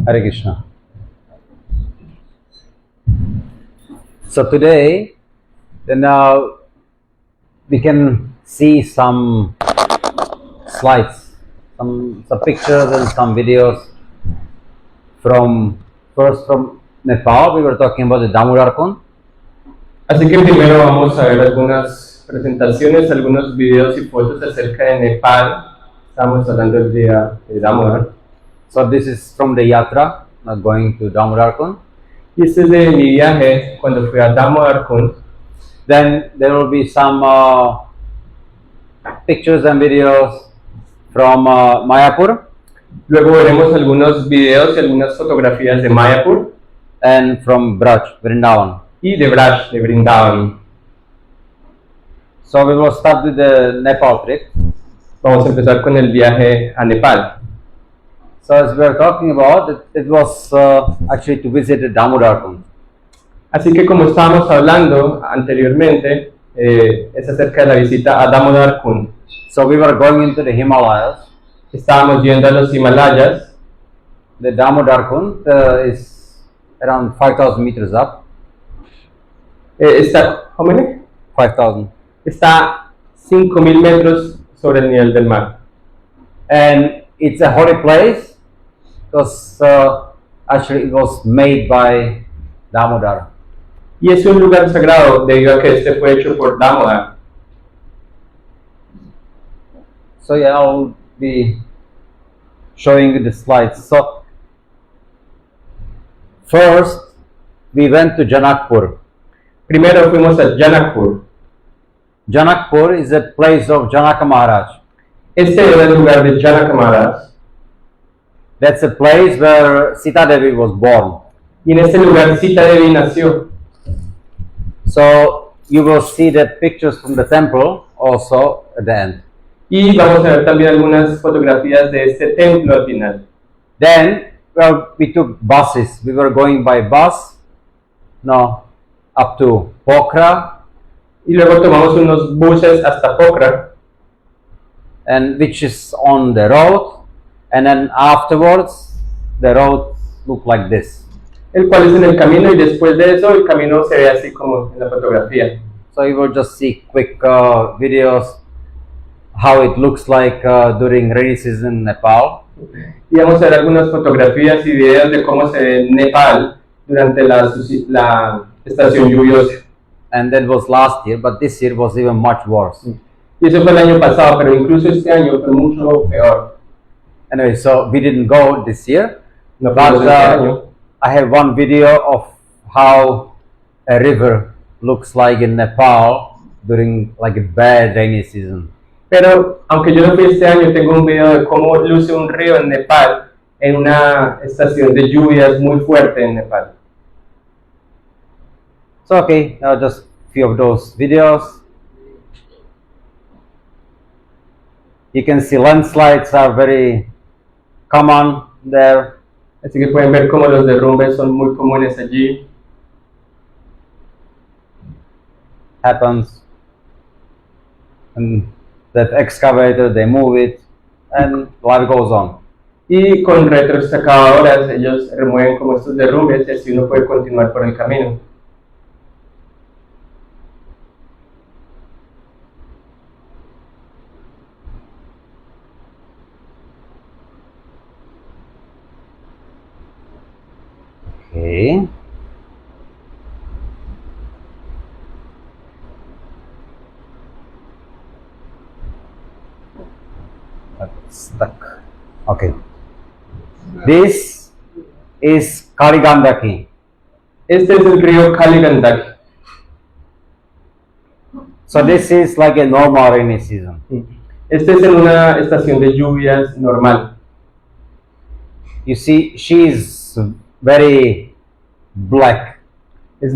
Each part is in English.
Hare Krishna. So today, we can see some slides, some pictures and some videos from Nepal. We were talking about the Damodar Kund. Así que primero vamos a ver algunas presentaciones, algunos videos y fotos acerca de Nepal. Estamos hablando del día de Damodar. So this is from the Yatra, going to Damodar Kund. Y este es de mi viaje cuando fui a Damodar Kund. Then there will be some pictures and videos from Mayapur. Luego veremos algunos videos y algunas fotografías de Mayapur and from Braj, Vrindavan. y de Braj, de Vrindavan. So we will start with the Nepal trip. Vamos a empezar con el viaje a Nepal. So as we were talking about, it was actually to visit the Damodar Kund. Así que como estábamos hablando anteriormente, es acerca de la visita a Damodar Kund. So we were going into the Himalayas. Estábamos yendo a los Himalayas. The Damodar Kund is around 5,000 meters up. ¿How many? 5,000. Está 5,000 metros sobre el nivel del mar. And it's a holy place because actually it was made by Damodar. Y es un lugar sagrado debido a que este fue hecho por Damodar. So yeah, I'll be showing you the slides. So first we went to Janakpur. Primero fuimos a Janakpur. Janakpur is a place of Janaka Maharaj. Este era el lugar de Janaka Maharaj. That's a place where Sita Devi was born. Y en este lugar Sita Devi nació. So you will see the pictures from the temple also at the end. Y vamos a ver también algunas fotografías de este templo al final. Then, well, we took buses. We were going by bus, up to Pokhara, Y luego tomamos unos buses hasta Pokhara, and which is on the road. And then afterwards, the road looked like this. el cual es en el camino, y después de eso el camino se ve así como en la fotografía. So you will just see quick videos how it looks like during rainy season in Nepal. Y vamos a ver algunas fotografías y videos de cómo se ve Nepal durante la estación lluviosa. And that was last year, but this year was even much worse. Y eso fue el año pasado, pero incluso este año fue mucho peor. Anyway, so we didn't go this year, No but fuimos este año. I have one video of how a river looks like in Nepal during like a bad rainy season. Pero aunque yo no fui este año, tengo un video de cómo luce un río en Nepal en una estación de lluvias muy fuerte en Nepal. So okay, just few of those videos. You can see landslides are very common there. Así que pueden ver cómo los derrumbes son muy comunes allí. Happens, and that excavator, they move it, and life goes on. Y con retroexcavadoras ellos remueven como estos derrumbes y así uno puede continuar por el camino. Okay. That's stuck. Okay. This is Kaligandaki. Este es el río Kaligandaki. So this is like a normal rainy season. Este es en una estación de lluvias normal. You see, she is very black Es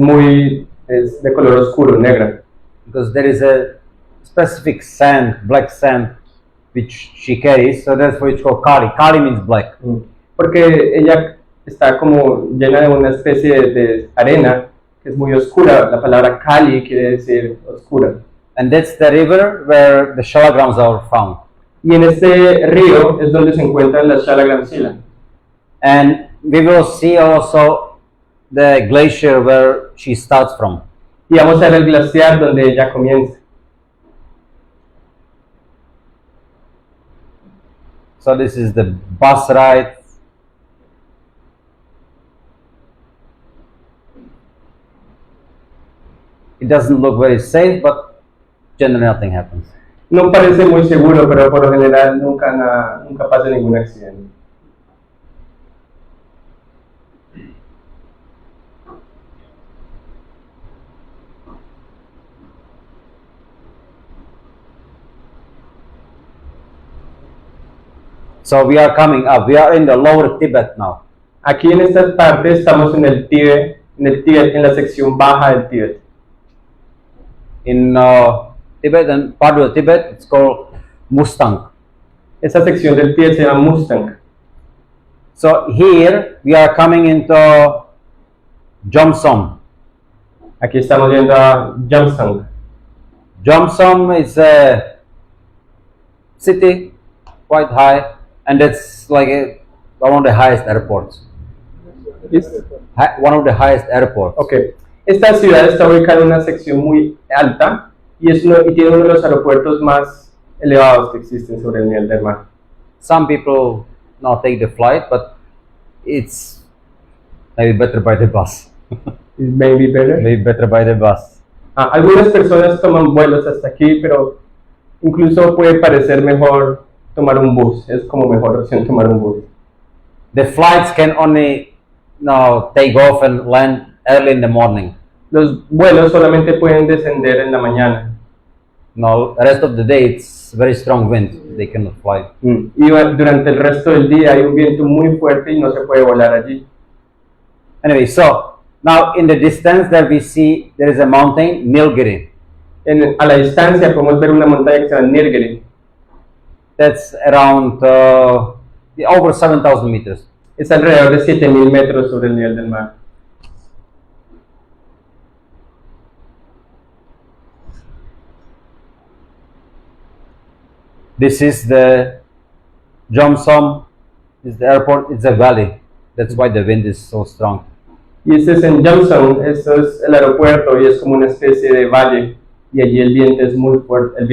de color oscuro, negra. because there is a specific sand, black sand, which she carries. So that's why it's called Kali. Kali means black. Porque ella está como llena de una especie de arena que es muy oscura. La palabra Kali quiere decir oscura. And that's the river where the shalagrams are found. Y en este río es donde se encuentran las Shalagram Sila. And we will see also the glacier where she starts from. Y vamos a ver el glaciar donde ella comienza. So this is the bus ride. It doesn't look very safe, but generally nothing happens. No parece muy seguro, pero por lo general nunca pasa ningún accidente. So we are coming up. We are in the lower Tibet now. Aquí en esta parte estamos en el Tíbet, en la sección baja del Tíbet. In Tibet and part of Tibet, it's called Mustang. Esta sección del Tíbet se llama Mustang. So here we are coming into Jomsom. Aquí estamos yendo a Jomsom. Jomsom is a city quite high, and it's like one of the highest airports. One of the highest airports. Okay. Esta ciudad está ubicada en una sección muy alta y tiene uno de los aeropuertos más elevados que existen sobre el nivel del mar. Some people now take the flight, but it's maybe better by the bus. Is maybe better? Maybe better by the bus. Algunas personas toman vuelos hasta aquí, pero incluso puede parecer mejor tomar un bus. Es como mejor opción tomar un bus. The flights can only take off and land early in the morning. Los vuelos solamente pueden descender en la mañana. No, the rest of the day it's very strong wind. They cannot fly. Y durante el resto del día hay un viento muy fuerte y no se puede volar allí. Anyway, so now in the distance there we see there is a mountain, Nilgiri. A la distancia podemos ver una montaña que se llama Nilgiri. That's around over 7,000 meters. Es alrededor de 7,000 metros sobre el nivel del mar. This is the Jomsom, is the airport, it's a valley. That's why the wind is so strong. Y este es en Jomsom, esto es el aeropuerto y es como una especie de valle y allí el viento es muy fuerte,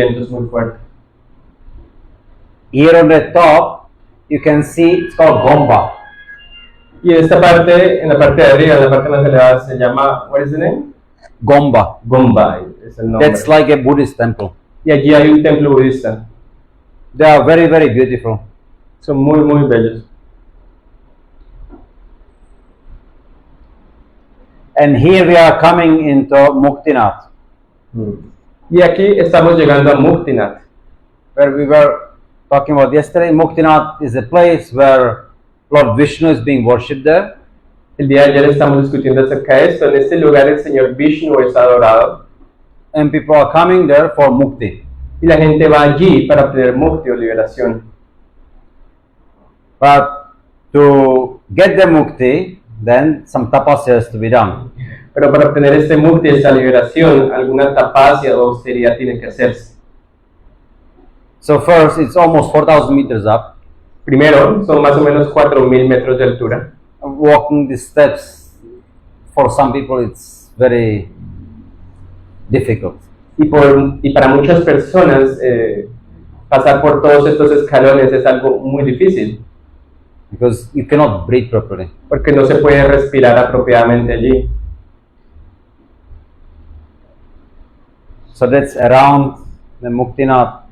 Here on the top, you can see it's called Gomba. Y en esta parte, en la parte de arriba, en la parte más elevada se llama, what is the name? Gomba. Gomba es el nombre. That's like a Buddhist temple. Y allí hay un templo budista. They are very, very beautiful. Son muy, muy bellos. And here we are coming into Muktinath. Y aquí estamos llegando a Muktinath. Where we were talking about yesterday. Muktinath is a place where Lord Vishnu is being worshipped there. El día de ayer estamos discutiendo acerca de esto. En este lugar el Señor Vishnu es adorado. And people are coming there for Mukti. Y la gente va allí para obtener mukti o liberación. But to get the Mukti, then some tapasya has to be done. Pero para obtener este mukti, esta liberación, alguna tapasya o austeridad tiene que hacerse. So first, it's almost 4,000 meters up. Primero, son más o menos 4,000 metros de altura. Walking the steps, for some people, it's very difficult. Y para muchas personas, pasar por todos estos escalones es algo muy difícil. Because you cannot breathe properly. Porque no se puede respirar apropiadamente allí. So that's around the Muktinath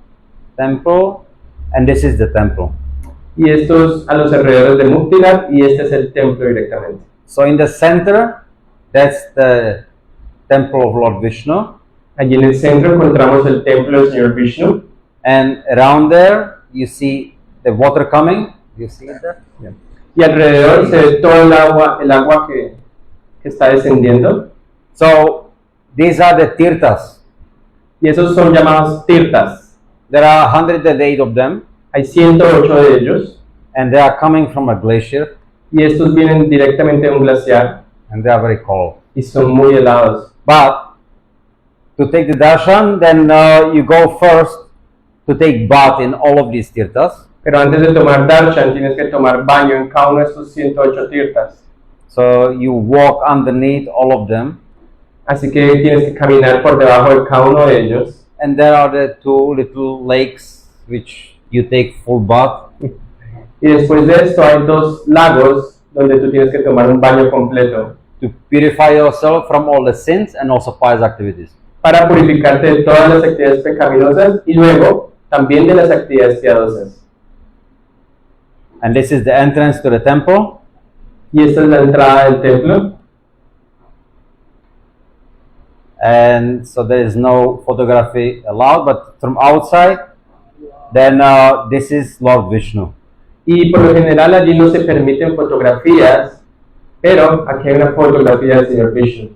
temple, and this is the temple. Y estos a los alrededores de Muktinath, y este es el templo directamente. So in the center, that's the temple of Lord Vishnu. Allí en el centro encontramos el templo del Señor Vishnu. And around there, you see the water coming. You see it there? Yeah. Y alrededor se ve todo el agua que está descendiendo. So these are the tirthas. Y esos son llamados tirtas. There are 108 of them. Hay 108 de ellos. And they are coming from a glacier. Y estos vienen directamente de un glaciar. And they are very cold. Y son muy helados. But to take the darshan, then you go first to take bath in all of these tirthas. Pero antes de tomar darshan tienes que tomar baño en cada uno de estos 108 tirtas. So you walk underneath all of them, Así que tienes que caminar por debajo de cada uno de ellos. and there are the two little lakes which you take full bath. Y después de esto hay dos lagos donde tú tienes que tomar un baño completo To purify yourself from all the sins and also pious activities. para purificarte de todas las actividades pecaminosas y luego también de las actividades piadosas. And this is the entrance to the temple. Y esta es la entrada del templo. And so there is no photography allowed, but from outside, then this is Lord Vishnu. Y por lo general allí no se permiten fotografías, pero aquí hay una fotografía del señor Vishnu.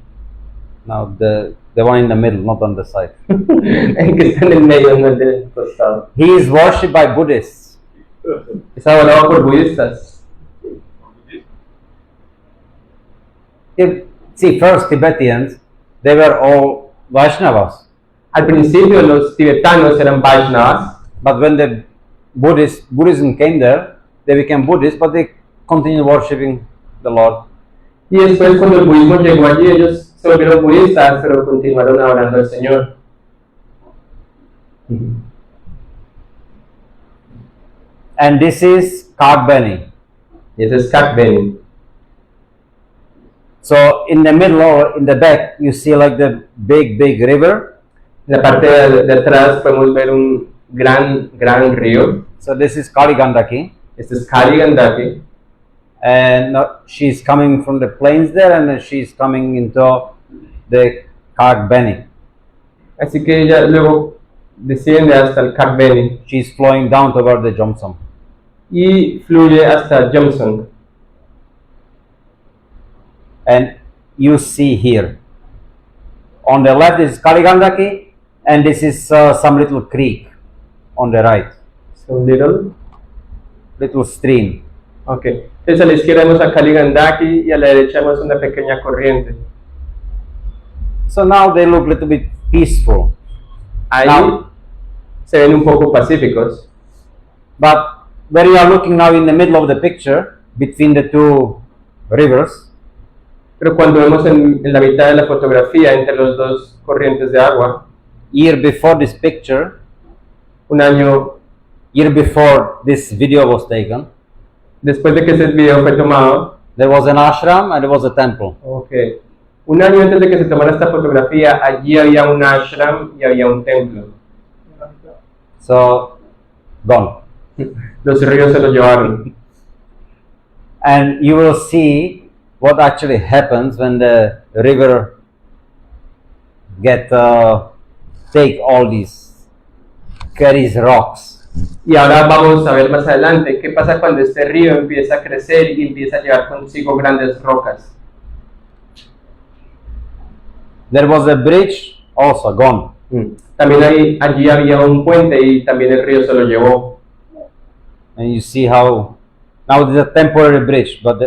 Now the one in the middle, not on the side. El que está en el medio, no el del costado. He is worshipped by Buddhists. Es adorado por budistas. See, first Tibetans, they were all Vaishnavas. Al principio los tibetanos eran Vaishnavas, But when the Buddhism came there, they became Buddhists, but they continued worshipping the Lord. y después cuando el budismo llegó allí ellos se volvieron budistas, pero continuaron adorando al Señor. And this is Kagbeni. Y ese es Kakbeni. So in the middle or in the back, you see like the big river. En la parte de atrás podemos ver un gran río. So this is Kaligandaki. Este es Kali Gandaki. And she's coming from the plains there, and then she's coming into the Kagbeni. Así que ella luego desciende hasta el Kakbeni She's flowing down toward the Jomsom. y fluye hasta Johnson. And you see here, on the left is Kaligandaki, and this is some little creek on the right, So little. stream. Ok. Entonces a la izquierda vemos a Kali Gandaki y a la derecha vemos una pequeña corriente. So now they look a little bit peaceful. Ahí Now- se ven un poco pacíficos. But when you are looking now in the middle of the picture, between the two rivers, Pero cuando vemos en la mitad de la fotografía entre los dos corrientes de agua, year before this picture, un año year before this video was taken, después de que ese video fue tomado, there was an ashram and there was a temple. okay, un año antes de que se tomara esta fotografía, allí había un ashram y había un templo. So, gone. Los ríos se los llevaron. And you will see what actually happens when the river take all these, carries rocks. Y ahora vamos a ver más adelante qué pasa cuando este río empieza a crecer y empieza a llevar consigo grandes rocas. There was a bridge also gone. También allí había un puente y también el río se lo llevó. And you see how now it is a temporary bridge, but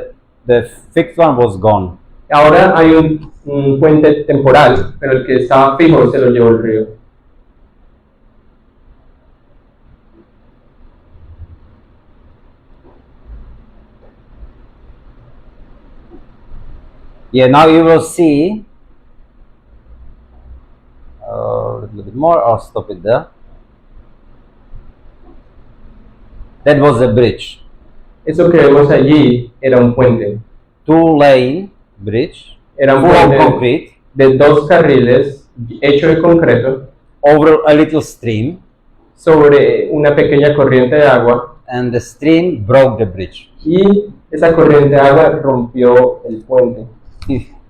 the fixed one was gone. Ahora hay un puente temporal, pero el que estaba fijo se lo llevó el río. Yeah, now you will see a little bit more. I'll stop it there. That was the bridge. Eso que vemos allí era un puente. Two-lane bridge, Era un full of puente concrete, de 2 carriles hecho de concreto over a little stream, sobre una pequeña corriente de agua and the stream broke the bridge. y esa corriente de agua rompió el puente.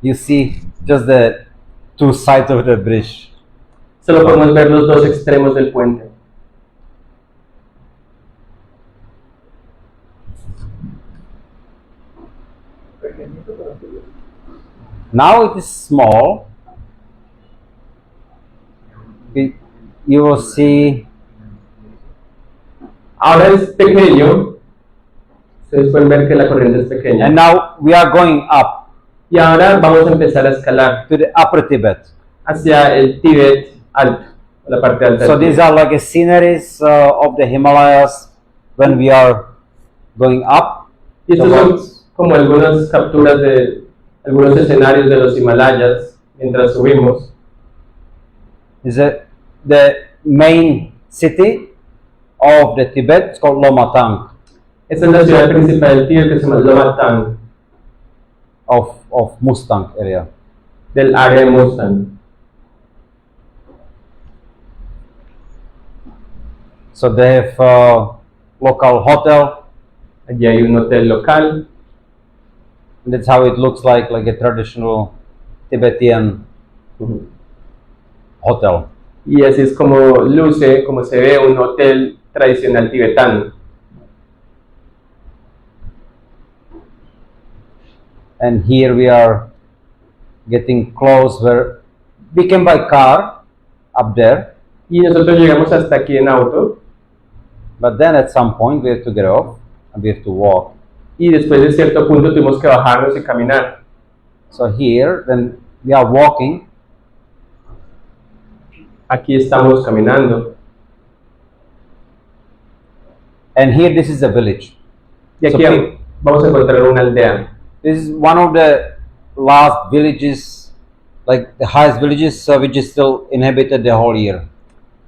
You see just the two sides of the bridge. Solo podemos ver los dos extremos del puente. Now it is small. You will see. Ahora es pequeño. Ustedes pueden ver que la corriente es pequeña. And now we are going up Y ahora vamos a empezar a escalar to the upper Tibet. hacia el Tíbet alto, la parte alta. So del these Tíbet. are like a sceneries of the Himalayas, when we are going up. Y estos son como algunas capturas de algunos escenarios de los Himalayas mientras subimos. Is the main city of the Tibet is called Lomatang, Esta es la ciudad principal del Tíbet que se llama Lomatang, of Mustang area. del área de Mustang. So they have a local hotel. Allí hay un hotel local. And that's how it looks like a traditional Tibetan hotel. Y así es como luce, como se ve un hotel tradicional tibetano. And here we are getting close where we can buy car up there, Y nosotros llegamos hasta aquí en auto. but then at some point we have to get off and we have to walk. Y después de cierto punto tuvimos que bajarnos y caminar. So here, when we are walking, Aquí estamos caminando. and here this is a village. Y aquí So, vamos a encontrar una aldea. This is one of the last villages, like the highest villages, which is still inhabited the whole year.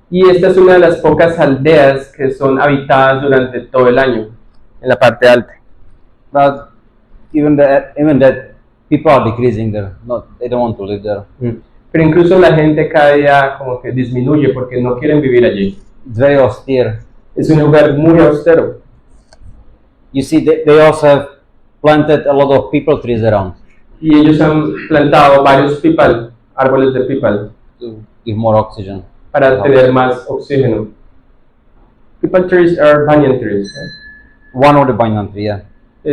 Y esta es una de las pocas aldeas que son habitadas durante todo el año, en la parte alta. But even that people are decreasing there. They don't want to live there. Pero incluso la gente cada día como que disminuye porque no quieren vivir allí. It's very austere. Es un lugar muy austero. You see, they also have planted a lot of people trees around Y ellos han plantado varios pipal, árboles de pipal, to give more oxygen. para tener más oxígeno. Pipal trees are banyan trees. One of the banyan tree, yeah.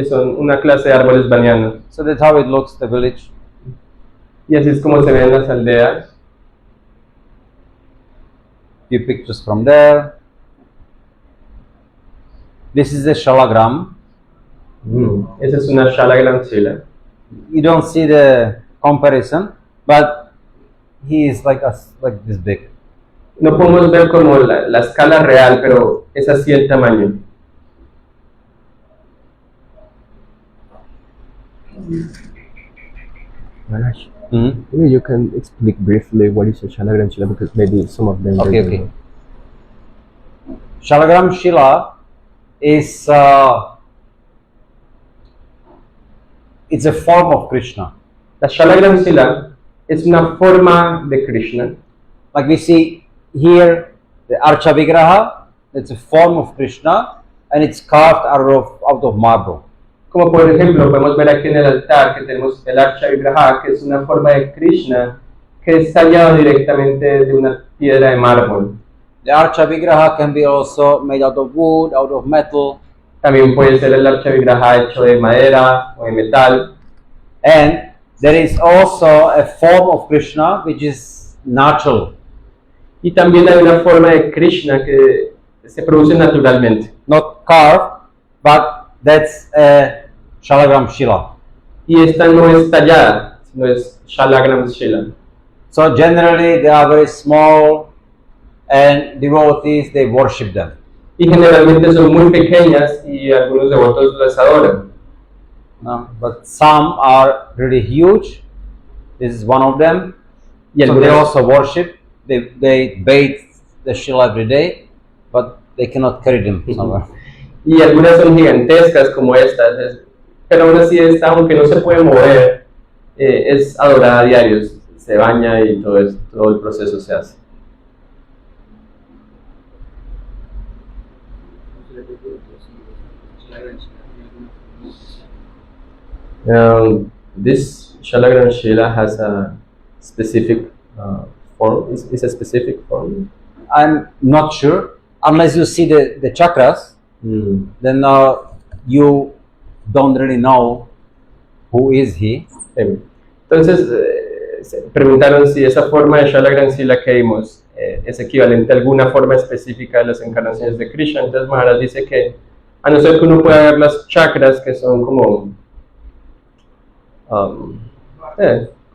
Son una clase de árboles banianos. So that's how it looks, the village. Y así es como se ven las aldeas. Few pictures from there. This is the Shalagram. Esa es una Shalagram Shila. You don't see the comparison, but he is like this big. No podemos ver como la escala real, pero es así el tamaño. Maharaj, Mhm. maybe you can explain briefly what is a Shalagram Shila, because maybe some of them. Okay, don't okay. know. Shalagram Shila is it's a form of Krishna. La Shalagram Shila es una forma de Krishna. Like we see here, the Archa Vigraha, it's a form of Krishna, and it's carved out of marble. Como por ejemplo, podemos ver aquí en el altar que tenemos el Archa Vigraha, que es una forma de Krishna que es tallado directamente de una piedra de mármol. The Archa Vigraha can be also made out of wood, out of metal, También puede ser el Archa Vigraha hecho de madera o de metal. and there is also a form of Krishna which is natural, Y también hay una forma de Krishna que se produce naturalmente. not carved, but that's a Shalagram Shila. Y esta no es tallada, sino es Shalagram Shila. So generally they are very small, and devotees they worship them. Y generalmente son muy pequeñas y algunos devotos las adoran. But some are really huge. This is one of them. Y So they algunas, also worship. They bathe the Shila every day, but they cannot carry them somewhere. y algunas son gigantescas como estas, pero aún así esta, aunque no se puede mover, es adorada a diario, se baña y todo el proceso se hace. This Shalagram Shila has a specific form. Is a specific form. I'm not sure. Unless you see the chakras, then you don't really know who is he. Entonces, se preguntaron si esa forma de Shalagram Shila que vimos es equivalente a alguna forma específica de las encarnaciones de Krishna. Entonces Maharaj dice que a no ser que uno pueda ver las chakras, que son como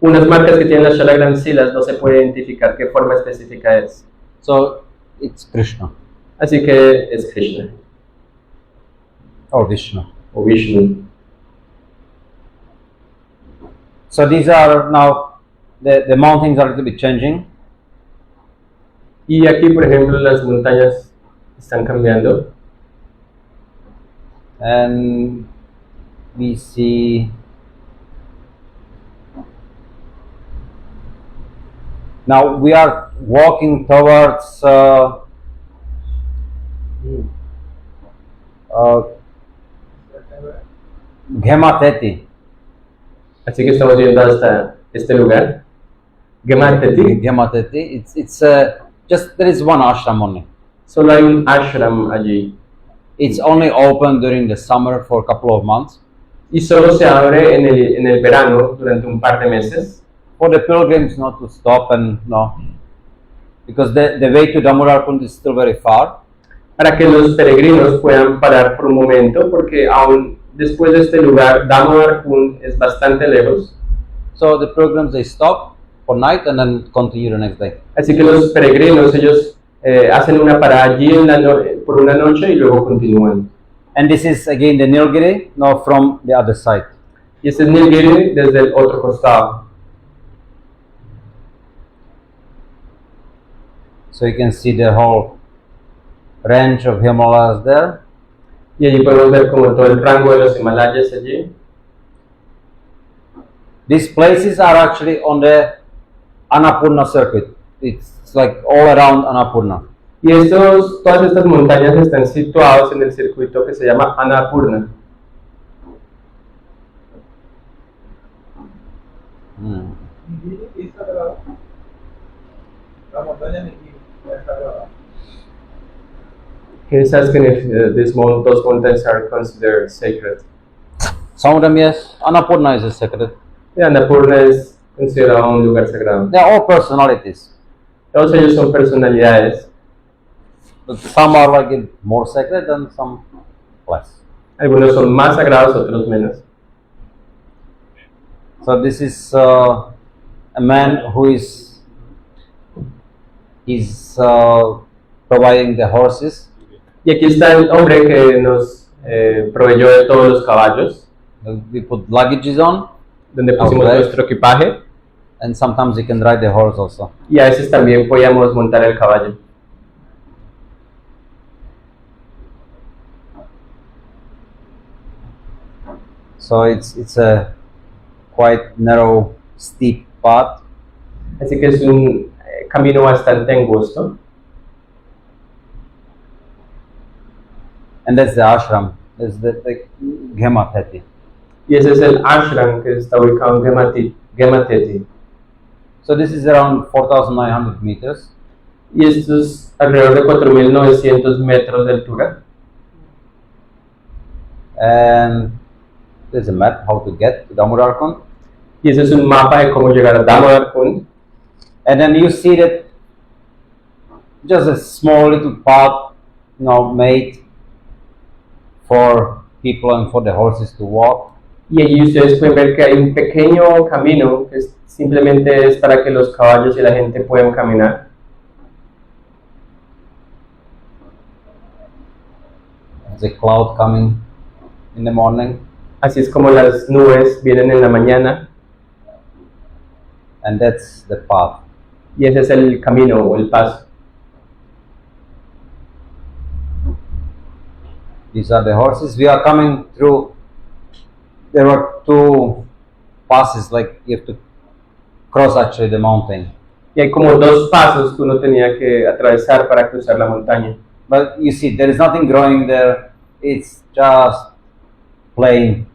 unas marcas que tienen las Shalagram Shilas, no se puede identificar qué forma específica es. So it's Krishna. Así que es Krishna. or Vishnu. o Vishnu. So these are now, the mountains are a little bit changing. Y aquí, por ejemplo, las montañas están cambiando. And we see now we are walking towards Ghemateti. Así que estamos yendo hasta este lugar, Gemateti. Ghemateti. It's just there is one ashram only. Solo hay un ashram allí It's only open during the summer for a couple of months. y solo se abre en el verano durante un par de meses For the pilgrims not to stop and no, because the way to Damodarkund is still very far. para que los peregrinos puedan parar por un momento, porque aún después de este lugar, Damodarkund es bastante lejos. So the pilgrims they stop for night and then continue the next day. Así que los peregrinos, ellos hacen una parada allí por una noche y luego continúan. And this is again the Nilgiri, now from the other side. Y este es Nilgiri desde el otro costado. So you can see the whole range of Himalayas there. Y allí podemos ver como todo el rango de los Himalayas allí. These places are actually on the Annapurna circuit. It's like all around Annapurna. Y todas estas montañas están situadas en el circuito que se llama Annapurna. Nilgiri es sagrado. La montaña Nilgiri es sagrada. He's asking if those mountains are considered sacred. Some of them, yes. Annapurna is a sacred. Y Annapurna es considerado un lugar sagrado. They are all personalities. Todos ellos son personalidades. But some are like more sacred and some less. Algunos son más sagrados, otros menos. So this is a man who is providing the horses. Y aquí está el hombre que nos proveyó de todos los caballos, We put luggages on, donde pusimos Okay. nuestro equipaje, and sometimes you can ride the horse also. y a veces también podíamos montar el caballo. So it's a quite narrow, steep path. Así que es un camino bastante angosto. And that's the ashram. That's the Ghemateti. Y ese es el ashram que está ubicado en Gemateti. So this is around 4,900 meters. Y esto es alrededor de 4.900 metros de altura. And there's a map how to get to Damodarkund. Y ese es un mapa de cómo llegar a Damodarkund. And then you see that just a small little path, made for people and for the horses to walk. Y allí ustedes pueden ver que hay un pequeño camino que simplemente es para que los caballos y la gente puedan caminar. There's a cloud coming in the morning, Así es como las nubes vienen en la mañana, and that's the path. y ese es el camino o el paso. These are the horses. We are coming through. There were two passes, like you have to cross actually the mountain. Y hay como dos pasos que uno tenía que atravesar para cruzar la montaña. But you see, there is nothing growing there. It's just plain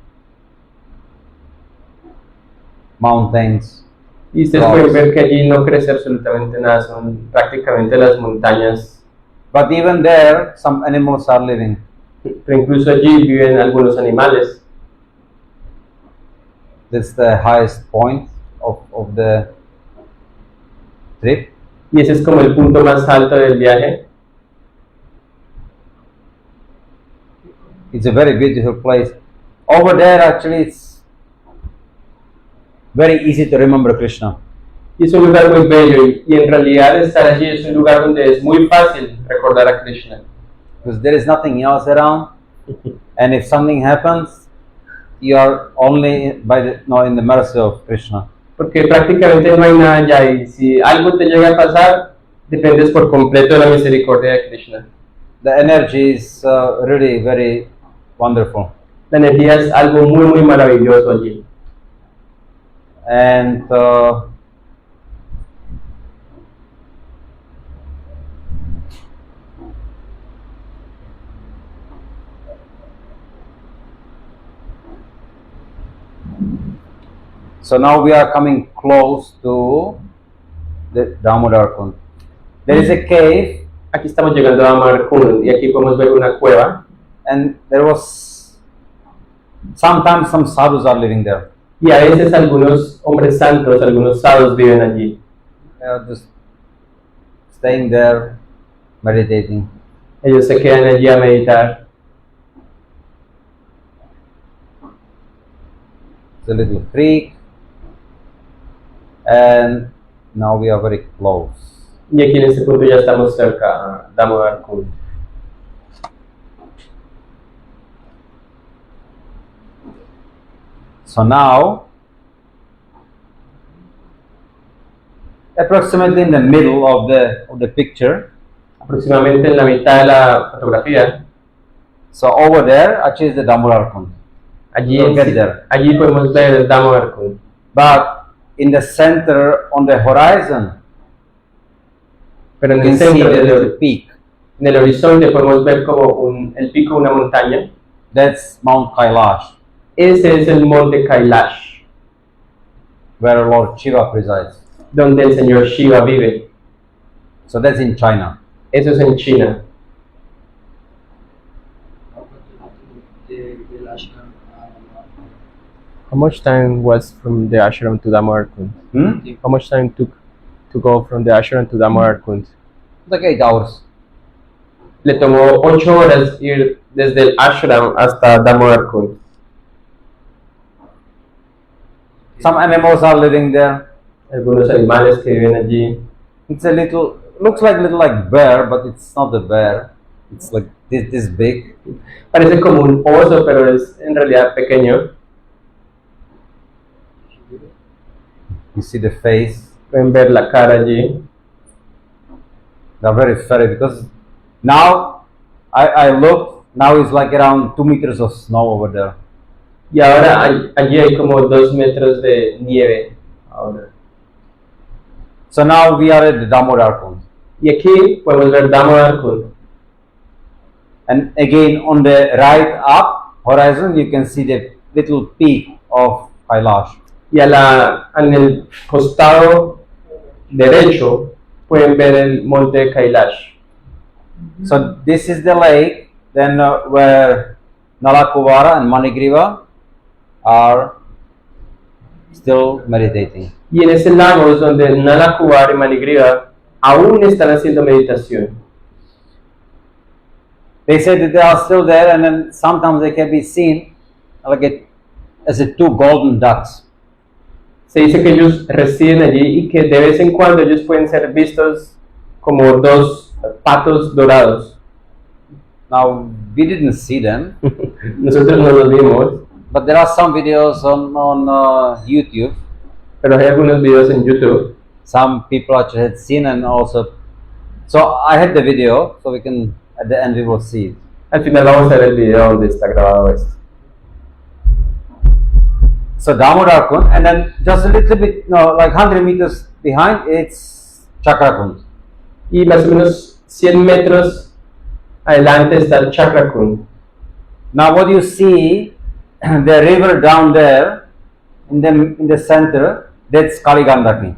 mountains. Y ustedes pueden ver que allí no crece absolutamente nada, son prácticamente las montañas. But even there, some animals are living. Pero incluso allí viven algunos animales. That's the highest point of the trip. Y ese es como el punto más alto del viaje. It's a very beautiful place. Over there, actually, it's very easy to remember Krishna. Y es un lugar muy bello y en realidad estar allí es un lugar donde es muy fácil recordar a Krishna. Because there is nothing else around. And if something happens, you are only by the, no, in the mercy of Krishna. Porque prácticamente no hay nada allá y si algo te llega a pasar, dependes por completo de la misericordia de Krishna. The energy is really very wonderful. La energía es algo muy, muy maravilloso allí. And so now we are coming close to the Damodar Kund. There is a cave, Aquí estamos llegando a Amarkund y aquí podemos ver una cueva and there was sometimes some sadhus are living there. y a veces algunos hombres santos, algunos sadhus viven allí. They are just staying there, meditating. Ellos se quedan allí a meditar. It's a little creek, and now we are very close. Y aquí en este punto ya estamos cerca a Damodar Kund. So now, approximately in the middle of the picture, Aproximadamente en la mitad de la fotografía, so over there actually is the Damodar Kund. allí, We'll get there. allí podemos ver el Damodar Kund. But in the center, on the horizon, Pero you en el can see centro, the little peak. en el horizonte podemos ver como el pico de una montaña. That's Mount Kailash, Ese es el monte Kailash, where Lord Shiva presides. donde el señor Shiva vive. So that's in China. Eso es en China. How much time was from the ashram to Damodar Kund? Hmm? How much time took to go from the ashram to Damodar Kund? Like 8 hours. Le tomó 8 horas ir desde el ashram hasta Damodar Kund. Some animals are living there. Algunos animales que viven allí. It's a little, looks like little like bear, but it's not a bear. It's like this big. Parece como un oso, pero es en realidad pequeño. You see the face. Pueden ver la cara allí. They're very furry because now I look, now it's like around 2 meters of snow over there. Y ahora allí hay como 2 metros de nieve. Ahora. So now we are at the Damodar Kund. Y aquí podemos ver Damodar Kund. And again on the right up horizon you can see the little peak of Kailash. Y en el costado derecho pueden ver el monte Kailash. So this is the lake then where Nalakuvara and Manigriva are still meditating. Y en ese lago es donde Nalakubar y Manigriva aún están haciendo meditación. They say that they are still there and then sometimes they can be seen like as a 2 golden ducks. Se dice que ellos residen allí y que de vez en cuando ellos pueden ser vistos como 2 patos dorados. Now we didn't see them, Nosotros no los vimos, but there are some videos on YouTube. pero hay algunos videos en YouTube. Some people actually had seen and also. So I had the video, so we can at the end we will see it. Al final vamos a ver el video donde está grabado esto. So Damodar Kund, and then just a little bit, no, like 100 meters behind, it's Chakra Kund. Y más o menos 100 metros adelante está el Chakra Kund. Now what you see, the river down there in the center, that's Kaligandaki.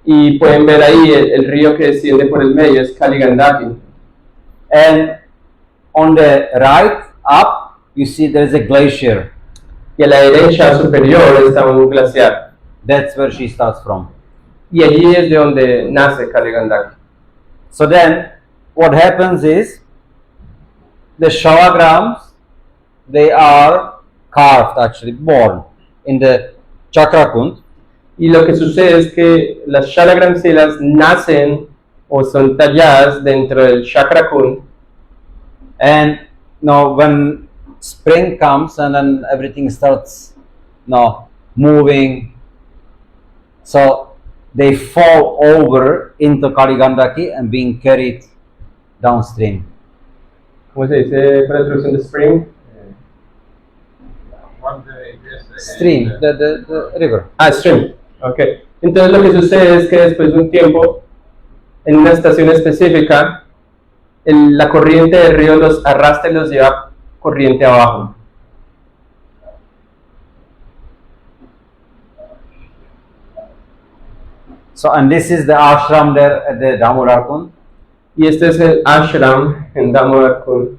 Y pueden ver ahí el río que desciende por el medio, es Kaligandaki. And on the right up, you see there is a glacier. Y a la derecha superior está un glaciar. That's where she starts from. Y allí es de donde nace Kaligandaki. So then, what happens is, the shalagrams, they are carved, actually born in the Chakra Kund. Y lo que sucede es que las shalagramsilas nacen o son talladas dentro del Chakra Kund. And now when spring comes and then everything starts, moving. So they fall over into Kaligandaki and being carried downstream. ¿Cómo se dice para la traducción de spring? One day, yes, Stream, the river. Ah, stream. Ok. Entonces lo que sucede es que después de un tiempo, en una estación específica, la corriente del río los arrastra y los lleva corriente abajo. So, and this is the ashram there at the Damodar Kund. Y este es el ashram en Damodar Kund.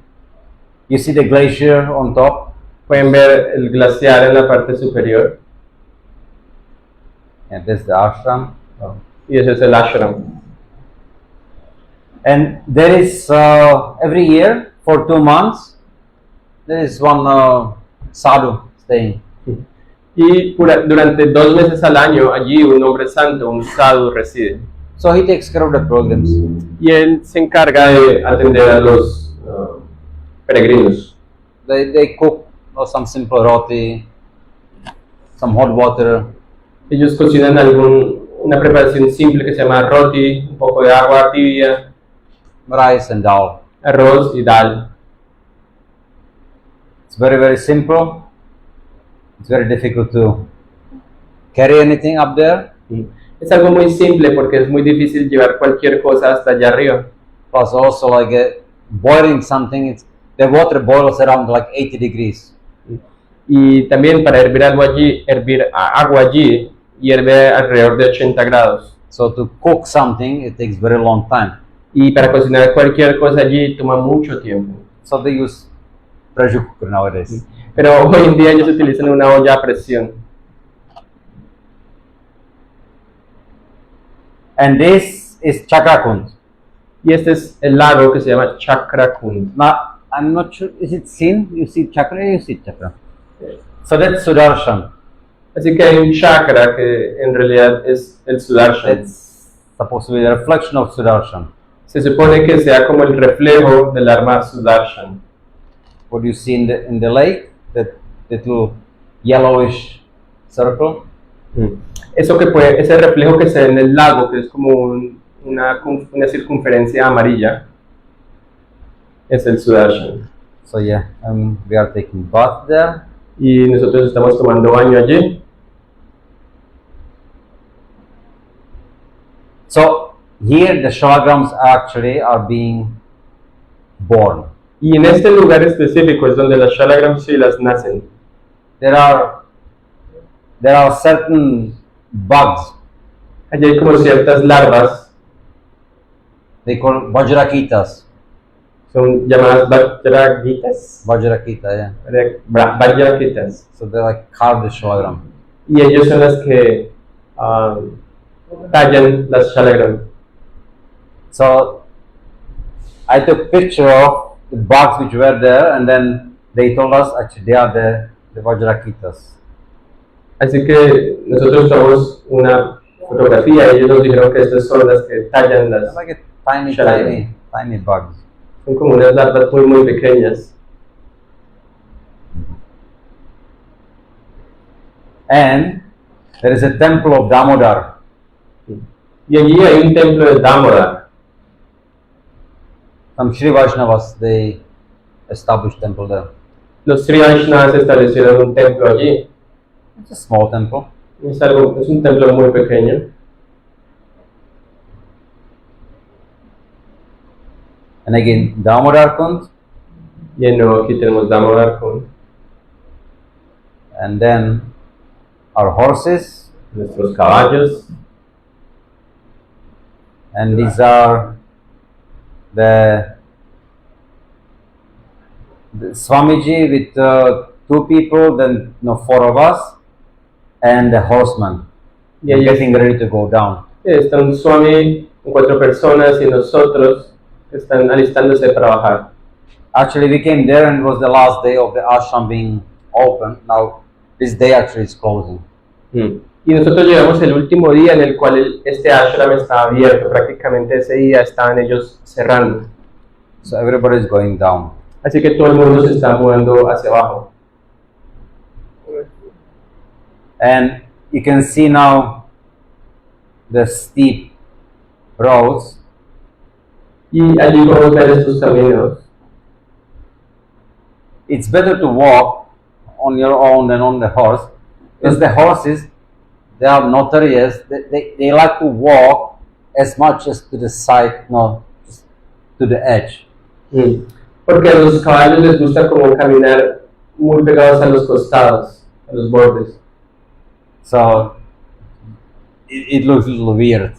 You see the glacier on top. Pueden ver el glaciar en la parte superior. And this is the ashram. Y ese es el ashram. And there is every year for 2 months there is one sadhu staying. Y durante 2 meses al año allí un hombre santo, un sadhu, reside. So he takes care of the programs. Y él se encarga de atender a los peregrinos. They cook some simple roti, some hot water, Ellos cocinan una preparación simple que se llama roti, un poco de agua tibia, rice and dal. arroz y dal. It's very, very simple. It's very difficult to carry anything up there. Es algo muy simple porque es muy difícil llevar cualquier cosa hasta allá arriba. Plus also like boiling something, the water boils around like 80 degrees. Y también para hervir agua allí, hierve alrededor de 80 grados. So to cook something, it takes very long time. Y para cocinar cualquier cosa allí toma mucho tiempo. So they use pressure cooker nowadays. Pero hoy en día ellos utilizan una olla a presión. And this is Chakrakund. Y este es el lago que se llama Chakrakund. Now, I'm not sure, is it seen? You see chakra, you see chakra. So that's Sudarshan. Así que hay un chakra que en realidad es el Sudarshan. It's supposed to be the reflection of Sudarshan. Se supone que sea como el reflejo del arma Sudarshan. What you see in the lake, that little yellowish circle. Ese reflejo que se ve en el lago, que es como una circunferencia amarilla, es el Sudarshan. So yeah, we are taking bath there. Y nosotros estamos tomando baño allí. So here the shalagrams actually are being born. Y en este lugar específico es donde las shalagram shilas nacen. There are certain bugs. Allí hay como ciertas larvas, They call vajrakitas. son llamadas vajrakitas. Vajrakita, yeah. Vajrakitas. So they like carve the shalagram. Y ellos son las que tallan las shalagram. So I took picture of the bugs which were there, and then they told us actually they are the vajrakitas. Así que nosotros tomamos una fotografía y ellos nos dijeron que estas son las que tallan They're las like a shalagram. tiny bugs. Son como unas larvas muy pequeñas. And there is a temple of Damodar. Y allí hay un templo de Damodar. Some Sri Vaishnavas, they established temple there. Los Sri Vaishnavas establecieron un templo allí. It's a small temple. Es un templo muy pequeño. And again, Damodar Kund, Y de nuevo aquí tenemos Damodar con and then our horses, nuestros caballos. and these are the Swamiji with 2 people, then 4 of us, and the horseman. Y They're ahí getting ready to go down. está un Swami con 4 personas y nosotros que están alistándose para bajar. Actually, we came there and it was the last day of the ashram being open. Now, this day actually is closing. Y nosotros llegamos el último día en el cual este ashram estaba abierto. Prácticamente ese día estaban ellos cerrando. So everybody is going down. Así que todo el mundo se está mudando hacia abajo. And you can see now the steep roads. Y allí podemos ver estos caminos. It's better to walk on your own than on the horse, because the horses, they are notorious. They like to walk as much as to the side, no, just to the edge. Porque a los caballos les gusta como caminar muy pegados a los costados, a los bordes. So it looks a little weird.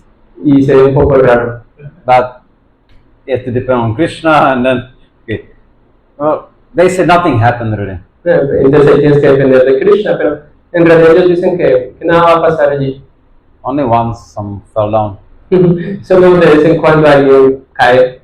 Y se ve un poco raro. But you have to depend on Krishna, and then okay. Well, they say nothing happened really. Entonces ahí tienes que depender de Krishna, pero en realidad ellos dicen que nada va a pasar allí. Only once some fell down. Solo de vez en cuando alguien cae.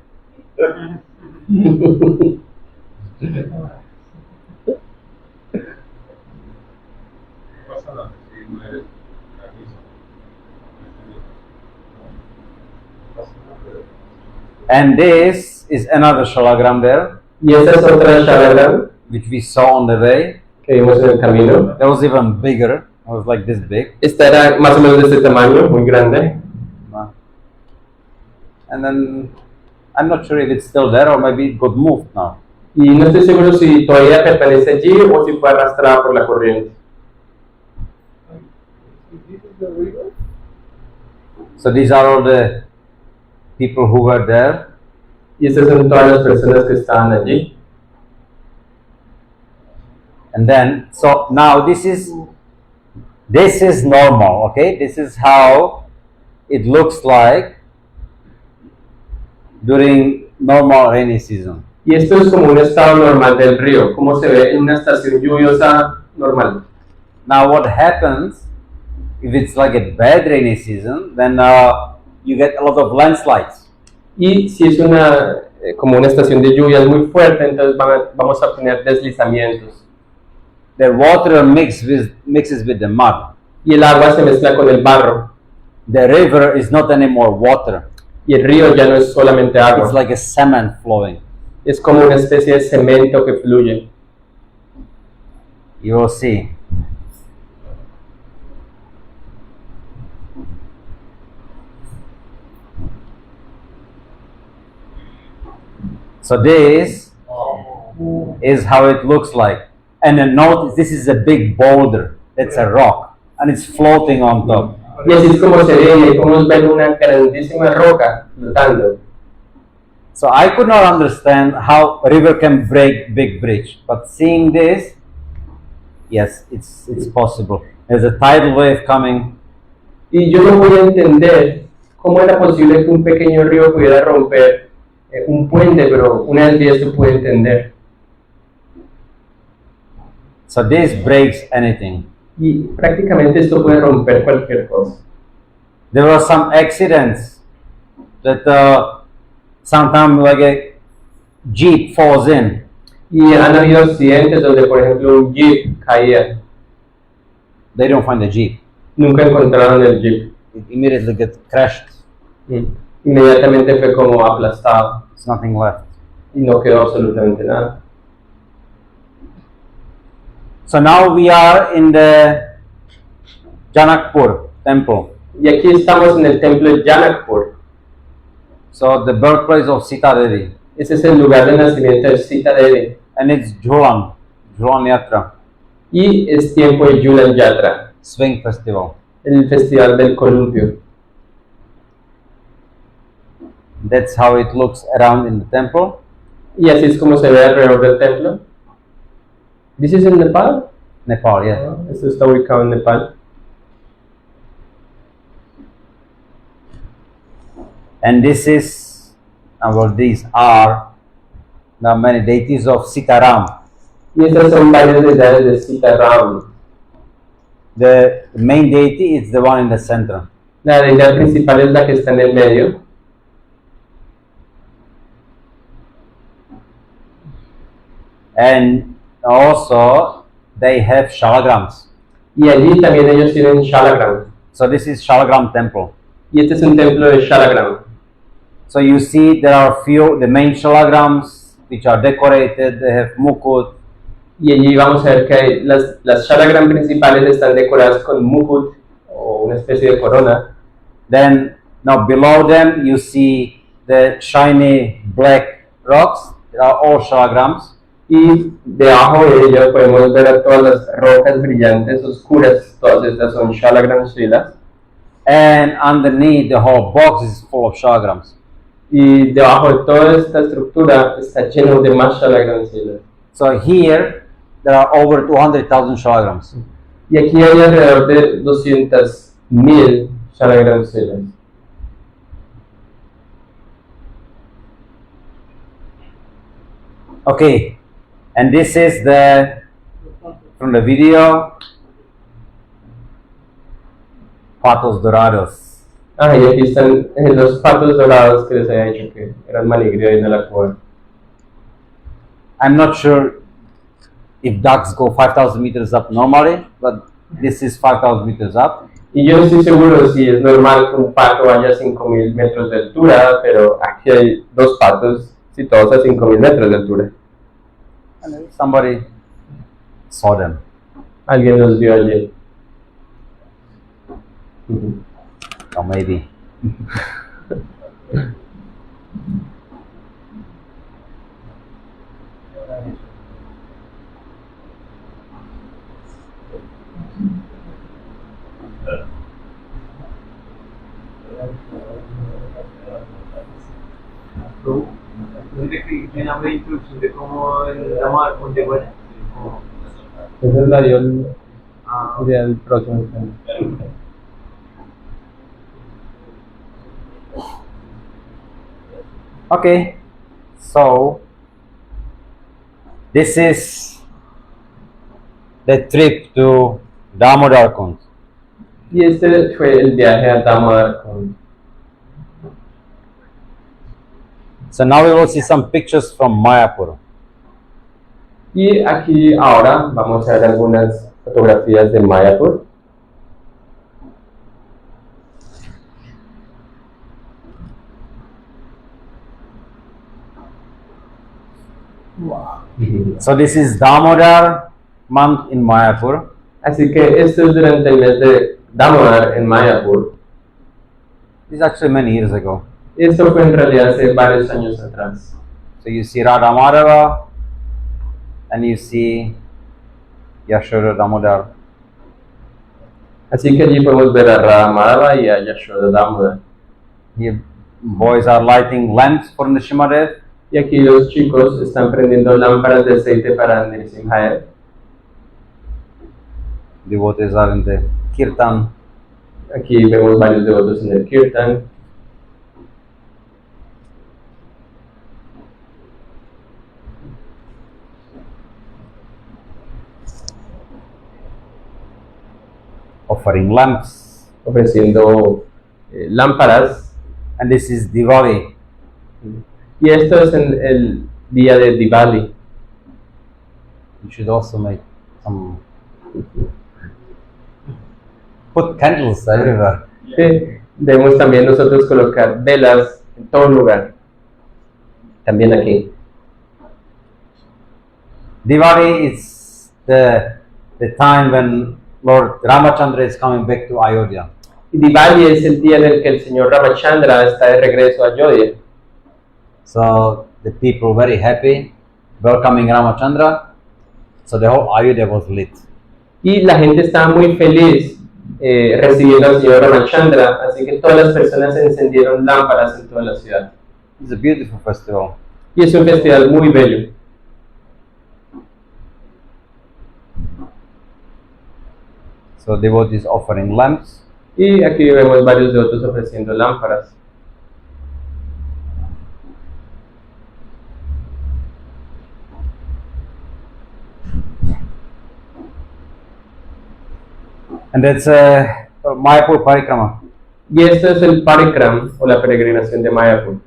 And this is another shalagram there, Y esa es otra shalagram which we saw on the way. que vimos en el camino. That was even bigger. It was like this big. Esta era más o menos de este tamaño, muy grande. And then I'm not sure if it's still there or maybe it got moved now. Y no estoy seguro si todavía pertenece allí o si fue arrastrada por la corriente. This is the river? So these are all the people who were there. Y estas son todas las personas que estaban allí. And then, so now this is normal, okay? This is how it looks like during normal rainy season. Y esto es como un estado normal del río, como se ve en una estación lluviosa normal. Now what happens if it's like a bad rainy season, then you get a lot of landslides. Y si es una como una estación de lluvias muy fuerte, entonces vamos a tener deslizamientos. The water mixes with the mud. Y el agua se mezcla con el barro. The river is not anymore water. Y el río ya no es solamente agua. It's like a cement flowing. Es como una especie de cemento que fluye. You will see. So this is how it looks like. And then notice this is a big boulder. That's a rock. And it's floating on top. Y así es como se ve, y ahí podemos ver una grandísima roca flotando. So I could not understand how a river can break big bridge. But seeing this, yes, it's possible. There's a tidal wave coming. Y yo no voy a entender cómo era posible que un pequeño río pudiera romper un puente, pero una vez vi esto pude entender. So this breaks anything. Y prácticamente esto puede romper cualquier cosa. There were some accidents that sometimes like a jeep falls in. Y han habido accidentes donde, por ejemplo, un jeep caía. They don't find the jeep. Nunca encontraron el jeep. It immediately gets crashed. Inmediatamente fue como aplastado There's nothing left. y no quedó absolutamente nada. So now we are in the Janakpur temple. Y aquí estamos en el templo de Janakpur. So the birthplace of Sita Devi. Ese es el lugar de nacimiento de Sita Devi. And it's Jhulan Yatra, Y es tiempo de Julan Yatra, swing festival. el festival del columpio. That's how it looks around in the temple. Y así es como se ve alrededor del templo. ¿This is in Nepal? Nepal, yeah. Esto está ubicado en Nepal. And this is, well, these are the many deities of Sitaram. Y estas son varias deidades de Sitaram. The main deity is the one in the center. La deidad principal es la que está en el medio. And also they have shalagrams. Y allí también ellos tienen Shalagram. So this is Shalagram temple. Y este es un templo de Shalagram. So you see there are few, the main shalagrams which are decorated, they have mukut. Y allí vamos a ver que hay las shalagram principales están decoradas con mukut o una especie de corona. Then now below them you see the shiny black rocks. They are all shalagrams. Y debajo de ella podemos ver a todas las rocas brillantes oscuras, todas estas son shalagram shilas. And underneath the whole box is full of shalagrams. Y debajo de toda esta estructura está lleno de más shalagram shilas. So here there are over 200,000 shalagrams. Y aquí hay alrededor de 200,000 shalagram shilas. Okay, and this is from the video, patos dorados. Ah, y aquí están los patos dorados que les había dicho que eran maligrio ahí de la cueva. I'm not sure if ducks go 5,000 meters up normally, but this is 5,000 meters up. Y yo no estoy seguro si es normal que un pato vaya a 5,000 metros de altura, pero aquí hay dos patos, si todos a 5,000 metros de altura. And somebody saw them. Alguien los vio allí. Or maybe. ¿Quién habla de introducción de cómo la mar con de buena? Esa es la idea del próximo tema. Okay, so this is the trip to Damodar Kund. Y este fue el viaje a Damodar Kund. So now we will see some pictures from Mayapur. Y aquí ahora vamos a ver algunas fotografías de Mayapur. So this is Damodar month in Mayapur. Así que esto es durante el mes de Damodar en Mayapur. This is actually many years ago. Esto fue en realidad hace varios años atrás. So you see Radha Madhava and you see Yashoda Damodar. Así que allí podemos ver a Radha Madhava y a Yashoda Damodar. Here boys are lighting lamps for Nrsimhadev. Y aquí los chicos están prendiendo lámparas de aceite para Nrsimhadev. Devotees are in the kirtan. Aquí vemos varios devotos en el kirtan. Offering lamps. Ofreciendo lámparas. And this is Diwali. Y esto es en el día de Diwali. You should also make some. Put candles everywhere. Sí, debemos también nosotros colocar velas en todo lugar. También aquí. Diwali is the time when Lord Ramachandra is coming back to Ayodhya. Y Diwali es el día en el que el señor Ramachandra está de regreso a Ayodhya. So the people very happy welcoming Ramachandra. So the whole Ayodhya was lit. Y la gente estaba muy feliz recibiendo al señor Ramachandra, así que todas las personas encendieron lámparas en toda la ciudad. It's a beautiful festival. Y es un festival muy bello. So devotees offering lamps. Y aquí vemos varios devotos ofreciendo lámparas. And that's Mayapur Parikrama. Y esto es el Parikram o la peregrinación de Mayapur.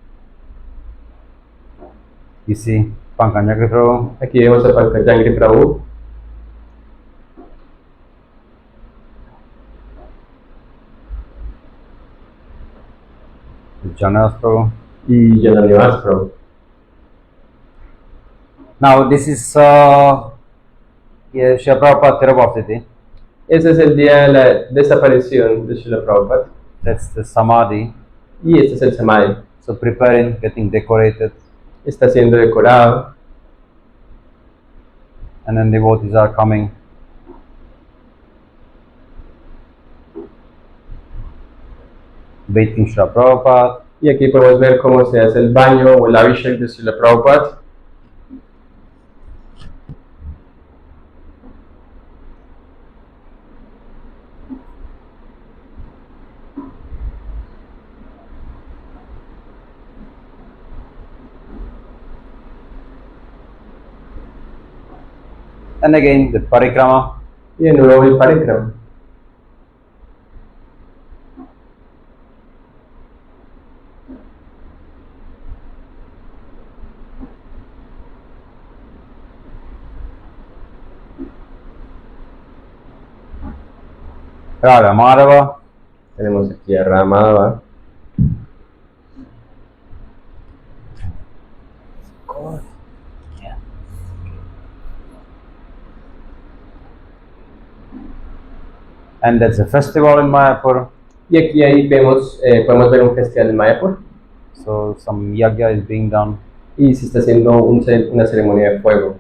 You see Pankajangri Prabhu. Aquí vemos a Pankajangri Prabhu. Janas Prabhu. Y Jananivas Prabhu. Now this is yeah, Srila Prabhupada Tirabhavtiti. Ese es el día de la desaparición de Srila Prabhupada. That's the Samadhi. Y este es el Samadhi. So preparing, getting decorated, Está siendo decorado. and then devotees are coming. Bathing Srila Prabhupada. Y aquí podemos ver cómo se hace el baño o el abhishek de Srila Prabhupada. And again the parikrama. Y de nuevo el parikrama. Radha Madhava. Tenemos aquí a Ramadava. And that's a festival in Mayapur. Y aquí ahí vemos, podemos ver un festival en Mayapur. So some yagya is being done. Y se está haciendo una ceremonia de fuego.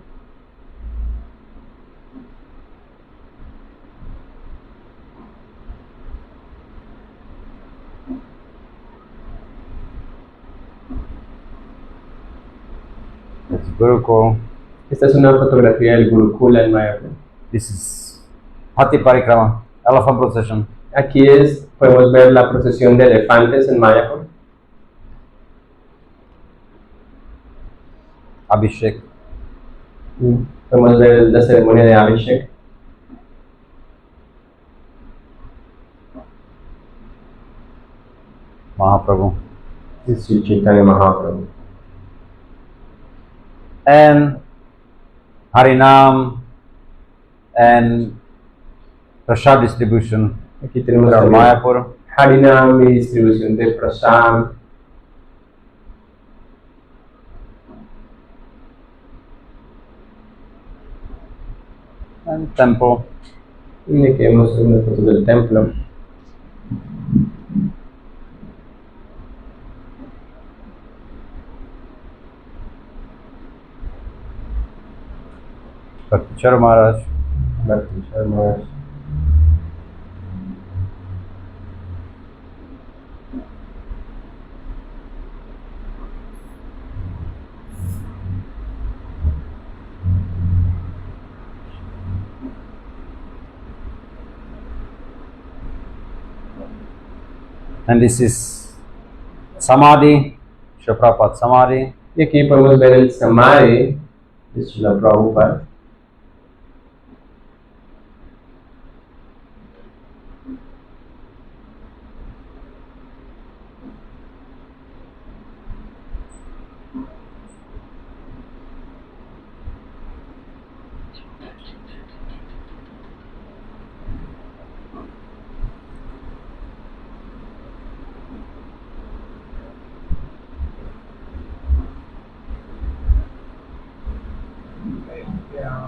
It's Gurukul. Esta es una fotografía del Gurukula en Mayapur. This is Hathi Parikrama, elephant procession. Aquí podemos ver la procesión de elefantes en Mayapur. Abhishek. Podemos ver la ceremonia de Abhishek. Mahaprabhu. Es Sri Chaitanya Mahaprabhu. And Harinam and Prasad distribution Aquí tenemos from también Mayapur. Harinam y distribución de Prasad. And temple. Y aquí vemos unas fotos del templo. Bhaktichar Maharaj. Bhakti Sharma. And this is Samadhi, Srila Prabhupada Samadhi. Y aquí podemos ver el Samadhi de Srila Prabhupada.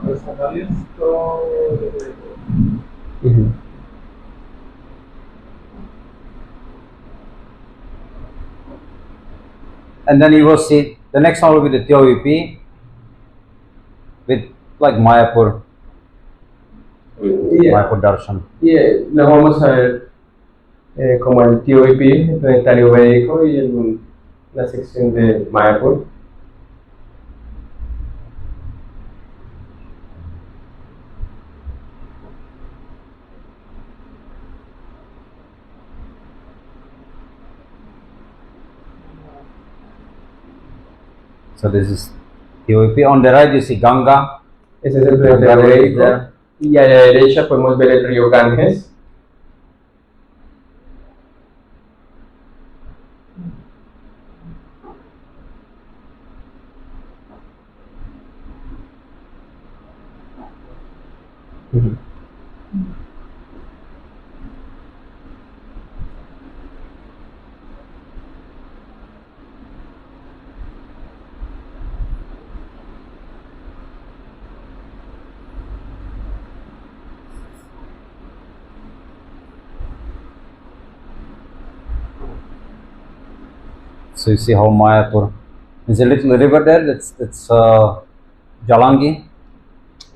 Los canales todo And then you will see the next one will be the TOVP with like Mayapur, Mayapur Darshan. Y luego vamos a ver como el TOVP, el planetario védico, y la sección de Mayapur. So this is TOVP. On the right you see Ganga. Ese es el planetario védico. Y a la derecha podemos ver el río Ganges. So you see how Mayapur. There's a little river there. That's Jalangi.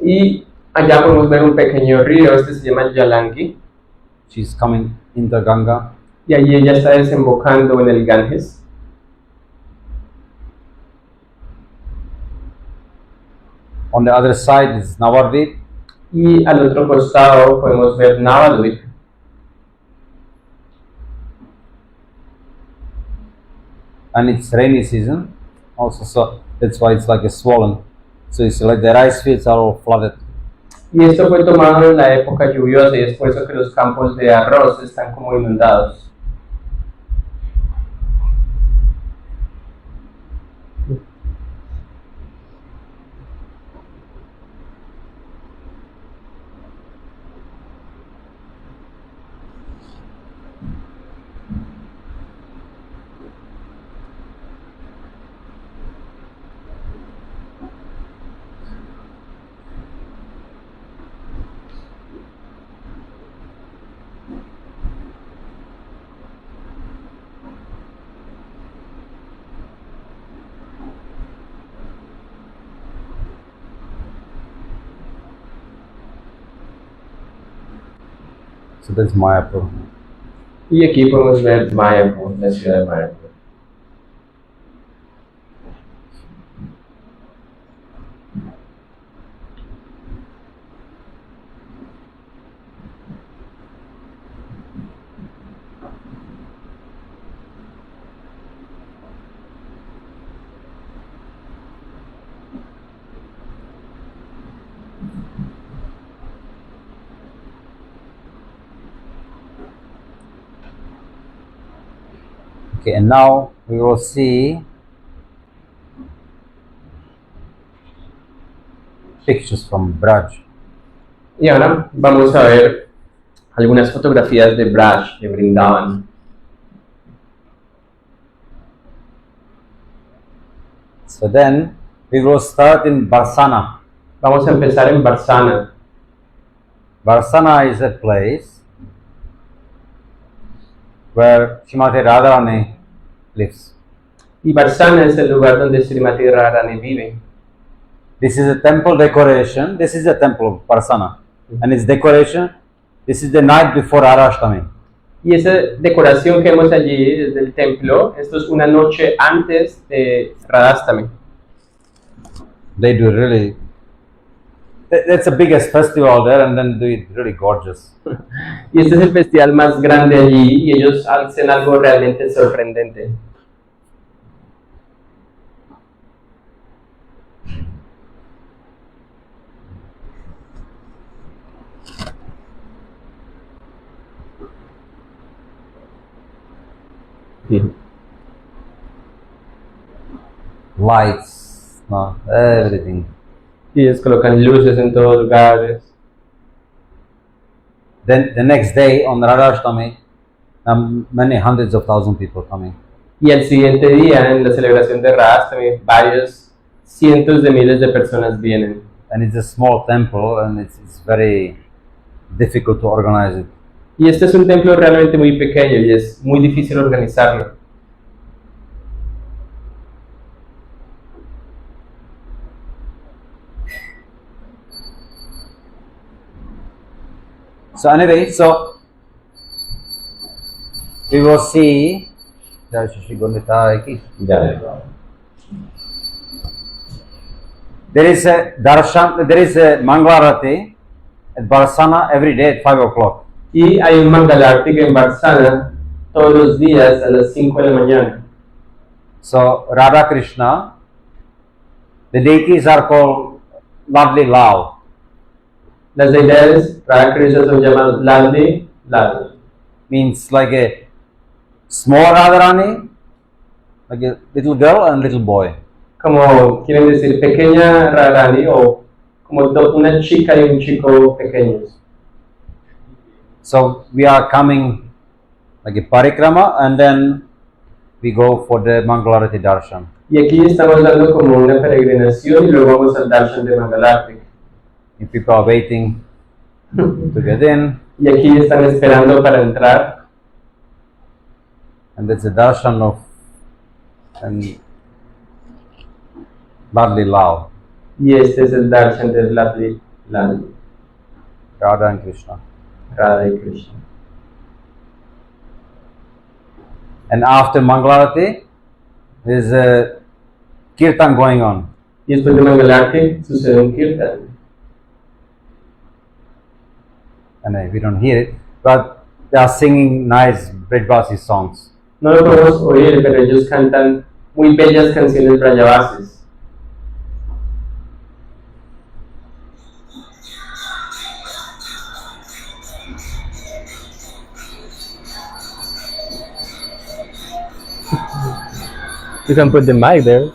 Y allá podemos ver un pequeño río, este se llama Yalangi, She's coming into Ganga. y allí ella está desembocando en el Ganges. On the other side is Navadvip. Y al otro costado podemos ver Navadvip. And it's rainy season also, so that's why it's like a swollen. So it's like the rice fields are all flooded. Y esto fue tomado en la época lluviosa y es por eso que los campos de arroz están como inundados. So that's Mayapur. Y aquí podemos ver Mayapur, la ciudad de Mayapur. Okay, and now we will see pictures from Braj. Y ahora vamos a ver algunas fotografías de Braj, de Vrindavan. So then we will start in Barsana. Vamos a empezar en Vardhana. Barsana is a place where Srimati Radharani lives. Y Vardhana es el lugar donde Srimati Radharani vive. This is a temple decoration. This is the temple of Barsana. And its decoration, this is the night before Arashtami. Y esa decoración que vemos allí desde el templo, esto es una noche antes de Radhastami. They do really, that's the biggest festival there, and then do it really gorgeous. Y este es el festival más grande allí y ellos hacen algo realmente sorprendente. Lights, no, everything. Y ellos colocan luces en todos lugares. Then the next day on Radhashtami, many hundreds of thousands of people coming. Y al siguiente día, en la celebración de Radhastami, varios cientos de miles de personas vienen. And it's a small temple, and it's very difficult to organize it. Y este es un templo realmente muy pequeño y es muy difícil organizarlo. So anyway, so we will see. There is a darshan. There is a Mangalarati at Barsana every day at 5 o'clock. Y hay un Mangalarti en Vardhana todos los días a las 5 de la mañana. So Radha Krishna, the deities are called Ladli Lal. Las deidades Radha Krishna son llamadas Ladli Lal. Means like a small Radharani, like a little girl and little boy. Como quieren decir pequeña Radharani o como una chica y un chico pequeños. So we are coming like a parikrama, and then we go for the Mangalarati darshan. Y aquí estamos dando como una peregrinación y luego vamos al darshan de Mangalarti. If people are waiting to get in, Y aquí están esperando para entrar. and that's the darshan of and Ladli Lal, Y este es el darshan de Ladli Lal, Radha and Krishna. Radha y Krishna. And after Mangalarati, there is a kirtan going on. Y después de Mangalarti sucede un kirtan. And we don't hear it, but they are singing nice Brijbasi songs. No lo podemos oír, pero ellos cantan muy bellas canciones brajavasis. You can put the mic there.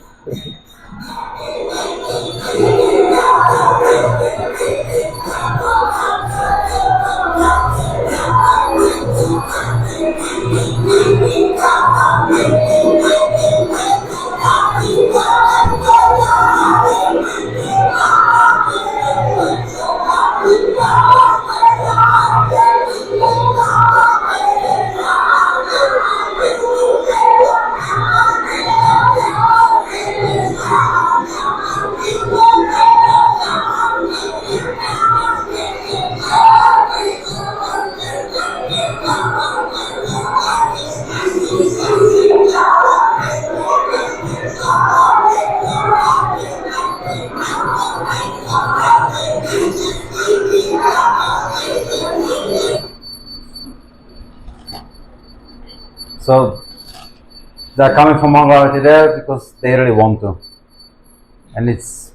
So they are coming from Mangalarati there because they really want to. And it's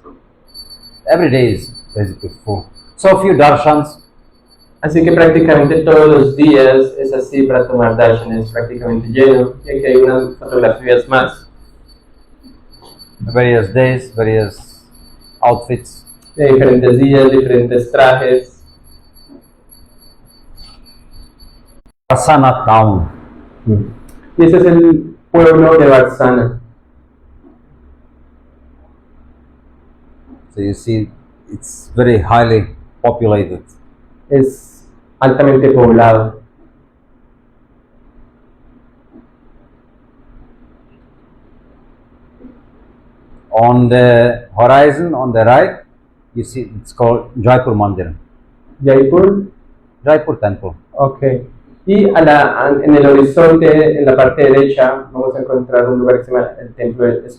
every day is basically full. So few darshans. Así que prácticamente todos los días es así para tomar darshan, es prácticamente lleno. Y aquí hay unas fotografías más Various days, various outfits. de diferentes días, diferentes trajes. Asana town. Y ese es el pueblo de Vardhana. So you see, it's very highly populated. Es altamente poblado. On the horizon, on the right, you see it's called Jaipur Mandir, Jaipur, Jaipur Temple. ok. Y en el horizonte, en la parte derecha, vamos a encontrar un lugar que se llama el templo de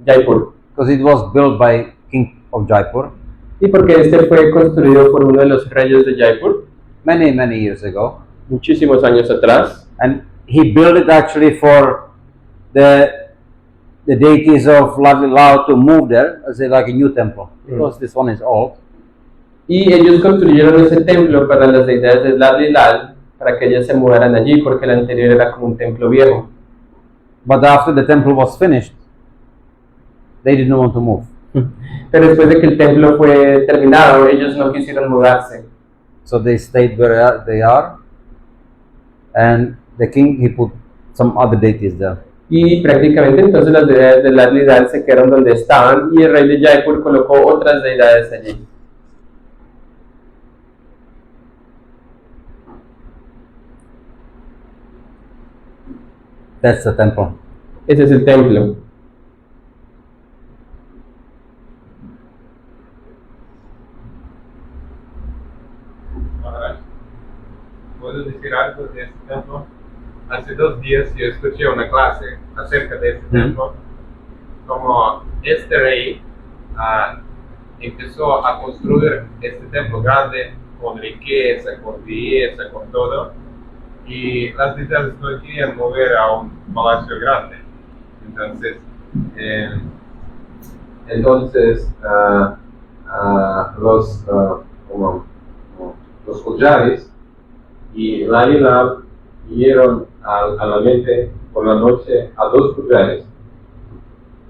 Jaipur. Because it was built by King of Jaipur Y porque este fue construido por uno de los reyes de Jaipur many years ago. muchísimos años atrás. And he built it actually for the deities of Ladli Lal to move there as like a new temple. Because this one is old. Y ellos construyeron ese templo para las deidades de Ladli Lal, para que ellas se mudaran allí, porque el anterior era como un templo viejo. But after the temple was finished, they didn't want to move. Pero después de que el templo fue terminado, ellos no quisieron mudarse. So they stayed where they are. And the king, he put some other deities there. Y prácticamente entonces las deidades de Ladli Lal se quedaron donde estaban y el rey de Jaipur colocó otras deidades allí. That's the temple. Ese es el templo. Maharaj, ¿puedo decir algo de este templo? Hace 2 días yo escuché una clase acerca de este templo, como este rey empezó a construir este templo grande con riqueza, con belleza, con todo, y las deidades no querían mover a un palacio grande. Entonces, los collares y la isla vinieron a la mente por la noche a 2 collares,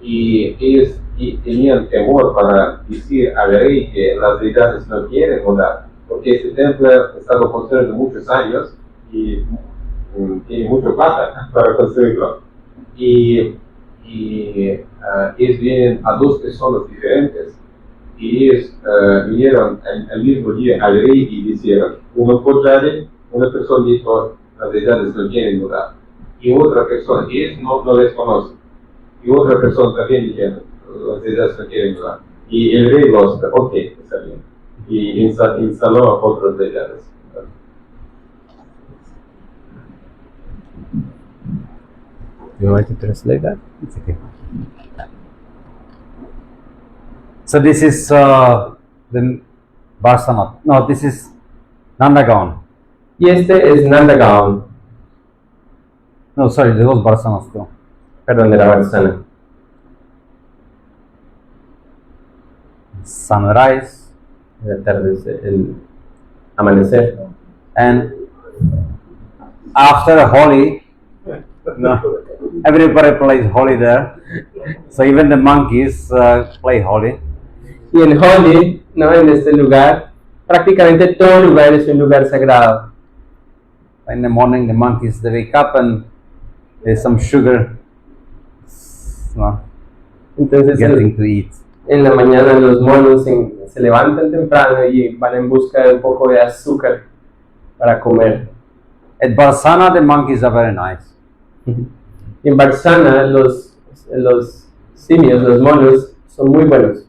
y ellos tenían temor para decir al rey que las deidades no quieren mudar, porque este templo ha estado construido muchos años y tiene mucho plata para construirlo. Y ellos vienen a 2 personas diferentes, y ellos vinieron el mismo día al rey y dijeron, una persona dijo, las deidades no quieren mudar, y otra persona, ellos no les conocen, y otra persona también dijeron, las ideas no quieren ayudar. Y el rey lo aceptó, ok, está bien. Y instaló otras deidades. You want to translate that? It's okay. So this is the Vardhana. No, this is Nandagaon. Y este es Nandagaon, No, sorry, this was Vardhana still. perdón, de la Vardhana. Sunrise El atardecer, el amanecer. and after Holi, no, everybody plays Holi there. So even the monkeys play Holi. Y en Holi, ¿no? En este lugar, prácticamente todo el lugar es un lugar sagrado. In the morning, the monkeys they wake up and there's some sugar, Entonces, getting to eat. en la mañana los monos se levantan temprano y van en busca de un poco de azúcar para comer. At Barsana, the monkeys are very nice. Y en Vardhana los simios, los monos, son muy buenos.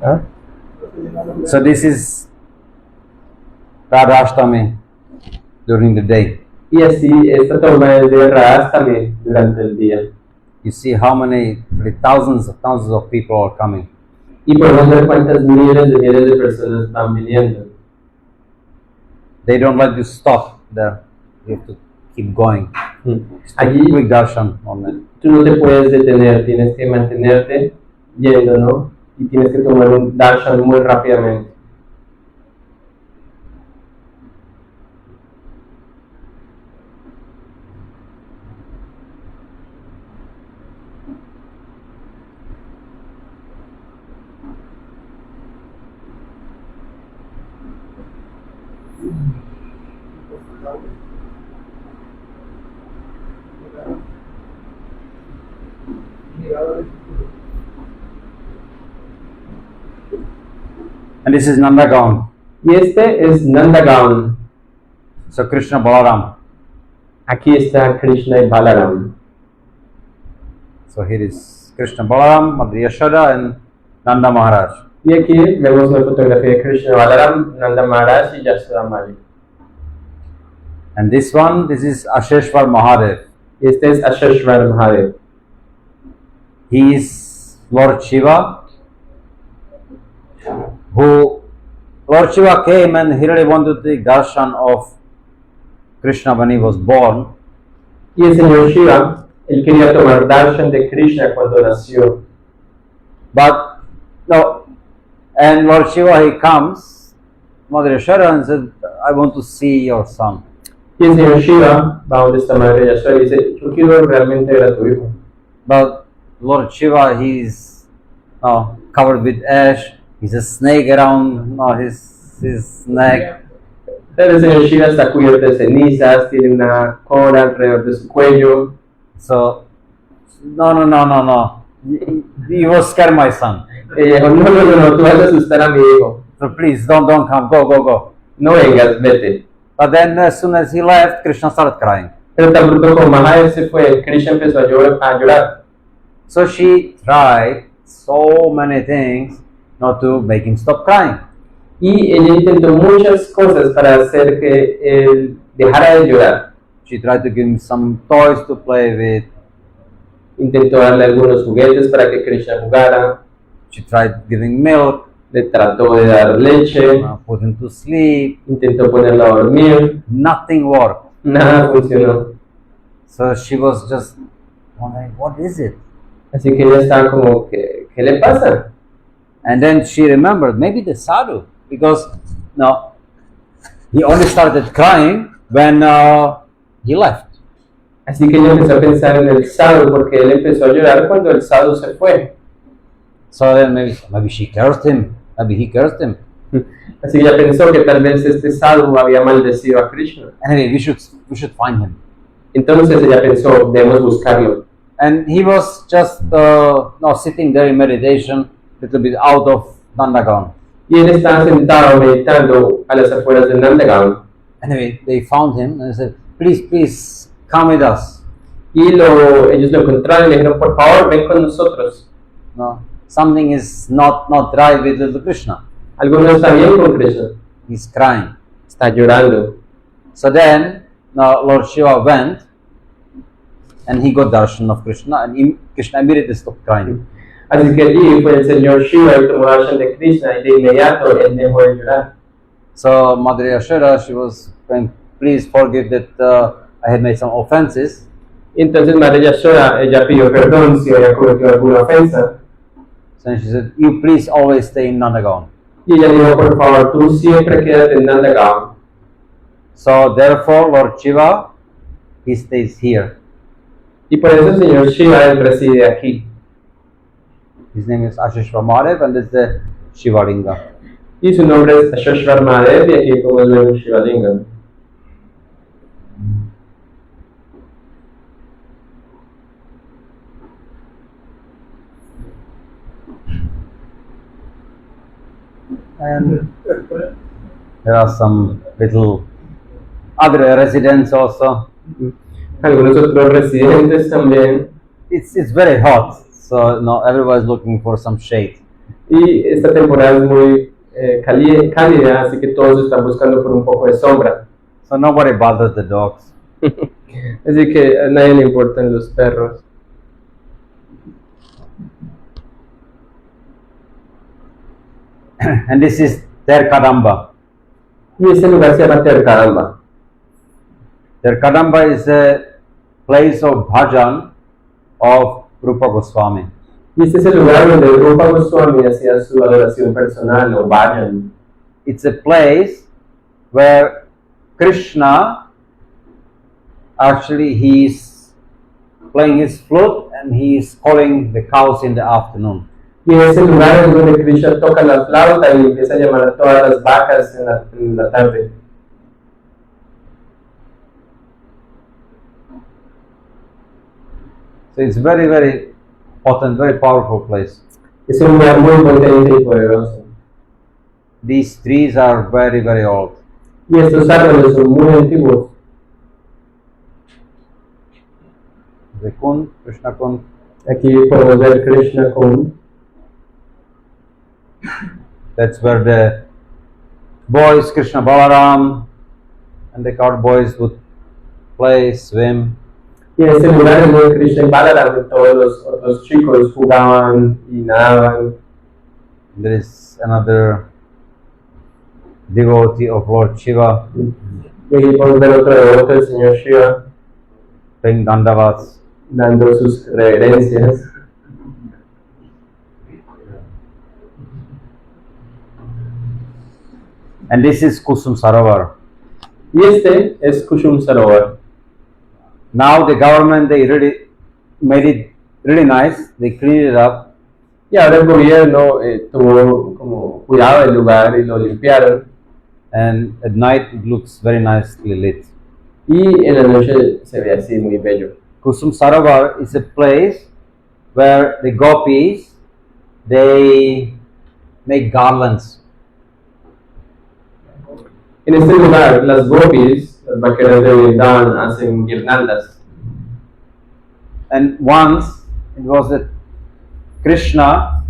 ¿Ah? So this is Radhashtami during the day. Y así, esta toma es de Radhastami durante el día. You see how many, really thousands of people are coming. Y podemos ver cuántas miles de personas están viniendo. They don't let you stop there. You have to keep going. Allí Quick darshan on that. tú no te puedes detener, tienes que mantenerte yendo, ¿no? Y tienes que tomar un darshan muy rápidamente. And this is Nandagaon. Y este es Nandagaon. So Krishna Balaram. Aquí está Krishna y Balaram. So here is Krishna Balaram, Mother Yashoda, and Nanda Maharaj. Y aquí vemos una fotografía de Krishna Balaram, Nanda Maharaj y Yashoda Mali. And this one, this is Asheshwar Mahadev. Y este es Asheshwar Mahadev. He is Lord Shiva, who Lord Shiva came and he really wanted to take darshan of Krishna when he was born. Y el señor Shiva, él quería tomar darshan de Krishna cuando nació. But no, and Lord Shiva he comes, Mother Yashoda, and said, I want to see your son. Y el señor Shiva va donde está Madre Yashoda y dice, yo quiero realmente ver a tu hijo. But Lord Shiva, he's covered with ash. He's a snake around his neck. Pero el señor Shiva está cubierto de cenizas, tiene una cora alrededor de su cuello. So, no. You will scare my son. Ella dijo, no, tú vas a asustar a mi hijo. So please, don't come. Go. No vengas, vete. But then as soon as he left, Krishna started crying. Pero tan pronto como Mahadev se fue, Krishna empezó a llorar. So she tried so many things not to make him stop crying. Y ella intentó muchas cosas para hacer que él dejara de llorar. She tried to give him some toys to play with. Intentó darle algunos juguetes para que Krishna jugara. She tried giving milk, Le trató de dar leche. put him to sleep. Intentó ponerlo a dormir. Nothing worked. Nada funcionó. So she was just wondering, what is it? Así que ella estaba como, ¿qué le pasa? And then she remembered, maybe the sadhu, because he only started crying when he left. Así que ella empezó a pensar en el sadhu, porque él empezó a llorar cuando el sadhu se fue. So then maybe she cursed him, maybe he cursed him. Así que ella pensó que tal vez este sadhu había maldecido a Krishna. Anyway, we should find him. Entonces ella pensó, debemos buscarlo. And he was just sitting there in meditation, little bit out of Nandagaon. Y él estaba sentado meditando a las afueras de Nandagaon. Anyway, they found him and they said, please come with us. Y ellos lo encontraron y le dijeron, por favor, ven con nosotros. No, something is not right with little Krishna. Algo no está bien con Krishna. He's crying. Está llorando. So then Lord Shiva went and he got darshan of Krishna, and Krishna immediately stopped crying. Así que allí fue el señor Shiva y tomó darshan de Krishna y de inmediato él dejó de llorar. So Madhuri Yashoda, she was saying, please forgive that I had made some offenses. Y entonces Madre Yashoda, ella pidió perdón si había cometido alguna ofensa. So she said, you please always stay in Nandagaon. Y ella dijo, por favor, tú siempre quédate en Nandagaon. So therefore Lord Shiva, he stays here. Y por eso el señor Shiva, él reside aquí. His name is Ashishva Mahadev and this is the Shiva Linga. Y su nombre es Ashishvar Mahadev y aquí como es el Shiva Linga. And there are some little other residents also. Algunos otros residentes también. It's very hot, so everyone is looking for some shade. Y esta temporada es muy cálida, así que todos están buscando por un poco de sombra. So nobody bothers the dogs. Así que a nadie le importan los perros. And this is Terkadamba. Y este lugar se llama Terkadamba. Terkadamba is a place of bhajan of Rupa Goswami. Y este es el lugar donde Rupa Goswami hacía su adoración personal o bhajan. It's a place where Krishna actually he's playing his flute and he's calling the cows in the afternoon. Y en ese lugar es donde Krishna toca la flauta y empieza a llamar a todas las vacas en la tarde. So it's very, very potent, very powerful place. Es un lugar muy potente y poderoso. These trees are very, very old. Y estos árboles son muy antiguos. The Kund, Krishna Kund. Aquí podemos ver Krishna Kund. That's where the boys, Krishna Balaram, and the cowboys would play, swim. Y en este lugar es donde Krishna y Balaram y todos los otros chicos jugaban y nadaban. There is another devotee of Lord Shiva Y aquí podemos ver otro devoto del señor Shiva playing dandavats. dando sus reverencias. And this is Kusum Sarovar. Y este es Kushum Sarovar. Now the government, they really made it really nice. They cleaned it up. Y ahora el gobierno tuvo como cuidado del lugar y lo limpiaron. And at night it looks very nicely lit. Y en la noche se ve así muy bello. Kusum Sarovar is a place where the gopis, they make garlands. En este lugar, las gopis, las vaqueras de Vardhana, hacen guirnaldas. And once it was that Krishna,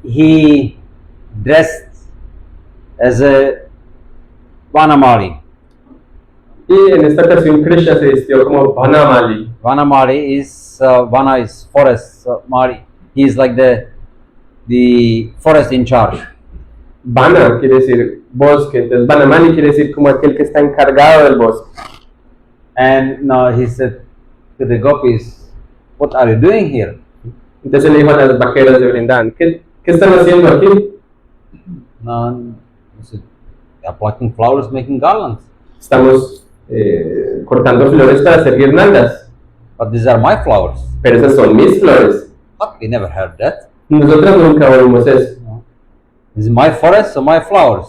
he dressed as a Vanamali. Y en esta ocasión Krishna se vistió como Vanamali. Vanamali is Vana is forest. Mali, he is like the forest in charge. Vana quiere decir bosque, entonces Vanamali quiere decir como aquel que está encargado del bosque. And now he said to the gopis, "What are you doing here?" Entonces le dijo a las vaqueras de Vrindavan, ¿qué están haciendo aquí? No, he said, "They are plucking flowers, making garlands." Estamos cortando flores para hacer guirnaldas, But these are my flowers. pero esas son mis flores. What? We never heard that. Nosotros nunca oímos eso. This is my forest, so my flowers.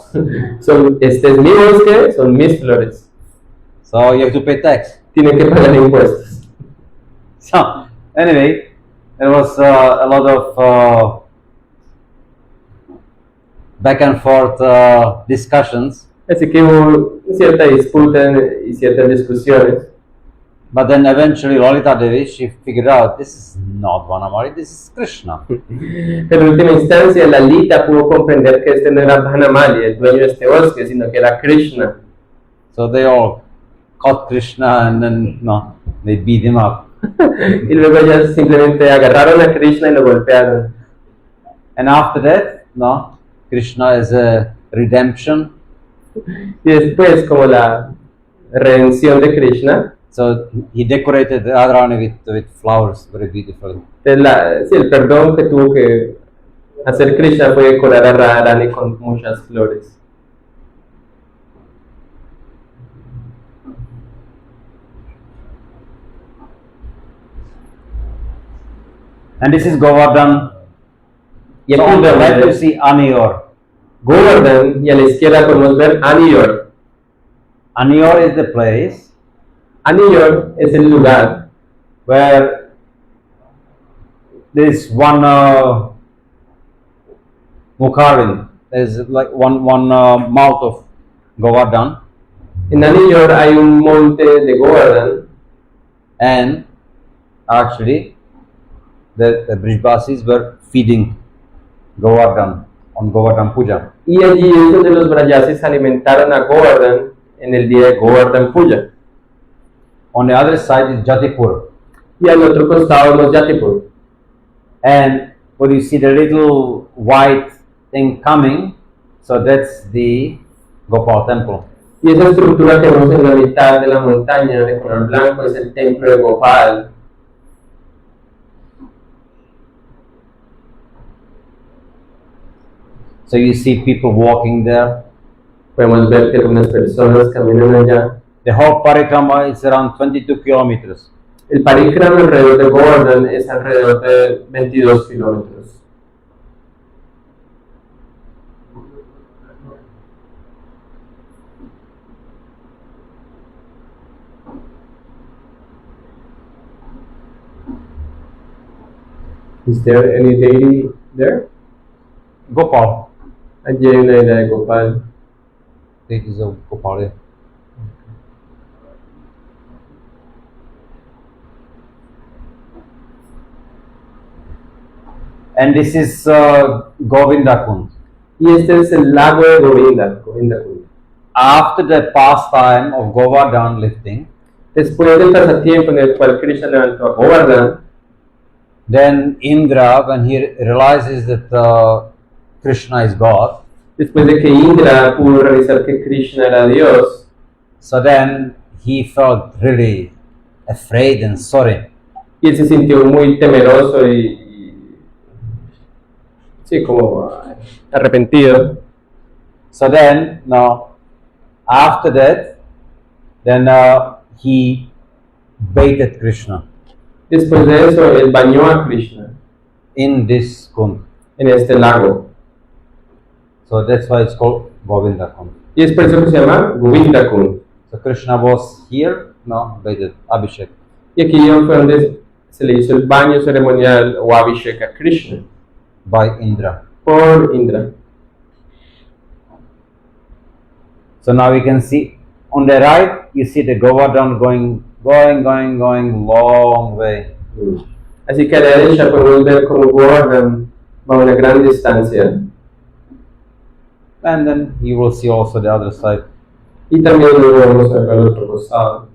Este es mi bosque, son mis flores. So you have to pay tax. Tienen que pagar impuestos. So Anyway, there was a lot of back and forth discussions, Así que hubo cierta disputa y ciertas discusiones. but then eventually Lolita Devi, she figured out this is not Vanamali, this is Krishna. Pero en última instancia, Lalita pudo comprender que este no era Vanamali, el dueño de este bosque, sino que era Krishna. So they all caught Krishna and then they beat him up. Y luego ellas simplemente agarraron a Krishna y lo golpearon. And after that, Krishna is a redemption. Y después, como la redención de Krishna, So he decorated Radharani with flowers very beautifully. sí, el perdón que tuvo que hacer Krishna fue decorar a Radharani con muchas flores. And this is Govardhan. Y So aquí on the left you vemos see Aniyor. Govardhan y a la izquierda podemos ver Aniyor. Aniyor is the place Aniyor es el lugar where there is one Mukharin. There is like one mouth of Govardhan, En Aniyor hay un monte de Govardhan and actually the Brijbasis were feeding Govardhan on Govardhan Puja. y allí es donde los Brayasis alimentaron a Govardhan en el día de Govardhan Puja. On the other side is Jatipur, Y al otro costado los Yatipur. and when you see the little white thing coming, so that's the Gopal temple. Y esa estructura que vemos en la mitad de la montaña de color blanco es el templo de Gopal. So you see people walking there. Podemos ver que algunas personas caminan allá. The whole parikrama is around 22 kilometers. El parikrama alrededor de Govardhan es alrededor de 22 kilómetros. Is there any deity there? Gopal. Allí hay una isla de Gopal. It is a Gopal. Yeah. And this is Govinda Kund. Y este es el lago de Govinda, Govinda Kund. After the pastime of Govardhan lifting, Después del pasatiempo en el cual Krishna levantó a Govardhan, then Indra, when he realizes that Krishna is God, después de que Indra pudo realizar que Krishna era Dios, so then he felt really afraid and sorry. y él se sintió muy temeroso y sí, como arrepentido. So then, after that, then he baited Krishna Después de eso, él bañó a Krishna in this kund. en este lago. So that's why it's called Govinda Kund. Y es por eso que se llama Govinda Kund. So Krishna was here, baited Abhishek. Y aquí fue donde se le hizo el baño ceremonial o Abhishek a Krishna By Indra. por Indra. So now we can see on the right, you see the Govardhan going long way. Así que a la derecha podemos ver como Govardhan va a una gran distancia. And then you will see also the other side. Y también lo vemos acá al otro costado.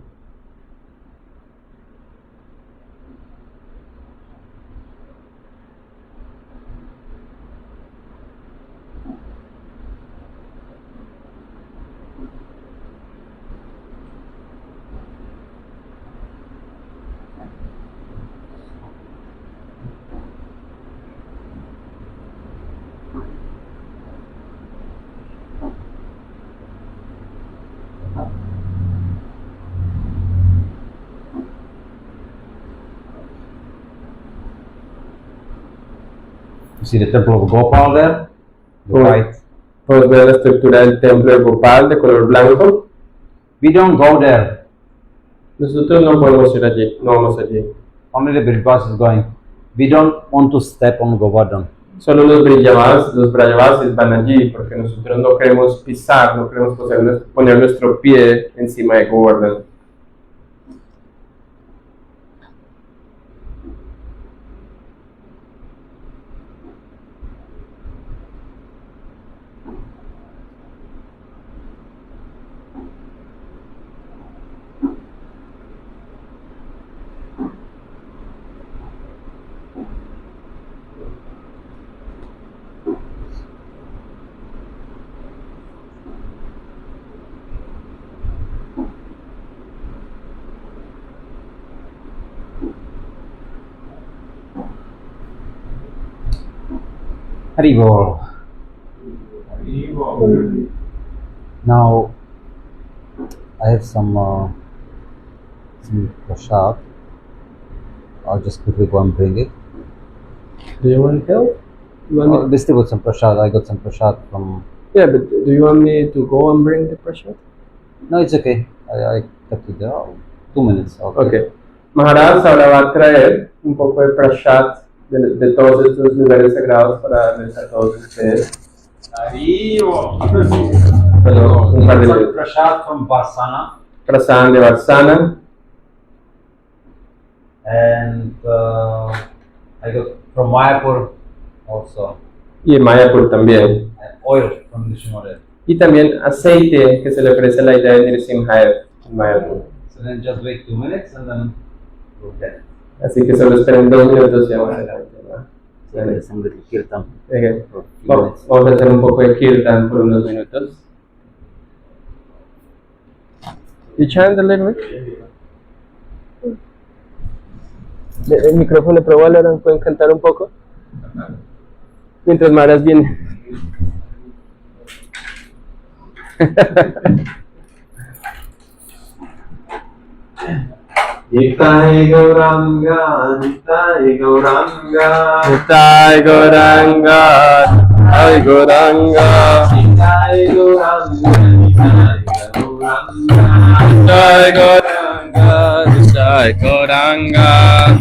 You see the temple of Gopal there? The Oh. white. Podemos ver la estructura del templo de Gopal de color blanco. We don't go there. Nosotros no podemos ir allí, no vamos allí. only the Brajavasis going. We don't want to step on Govardhan. Solo los Brajavasis van allí porque nosotros no queremos pisar, no queremos poner nuestro pie encima de Govardhan. Haribol. Now I have some prasad. I'll just quickly go and bring it. Do you want help? I'll distribute some prasad. I got some prasad from. Yeah, but do you want me to go and bring the prasad? No, it's okay. I kept it there. 2 minutes. Okay. Maharaj ahora va a traer un poco de prasad de todos estos lugares sagrados para darles a todos ustedes. Perdón, un par de minutos. Prasad from Vardhana. Prasad de Vardhana. And I got from Mayapur also. Y en Mayapur también. And oil from Nishimore. Y también aceite que se le ofrece a la idea de Nrsimhadev en Mayapur. So then just wait 2 minutes and then we'll get it. Así que solo esperen 2 minutos y vamos a la Some little kirtan. Okay. for a few Vamos minutes. a hacer un poco de kirtan por unos minutos. You chant a little bit? El micrófono, pero Valorant, ¿pueden cantar un poco? Mientras Maras viene. Nitai Gauranga, Nitai Gauranga, Nitai Gauranga, Nitai Gauranga, Nitai Gauranga, Nitai Gauranga, Nitai Gauranga, Nitai Gauranga.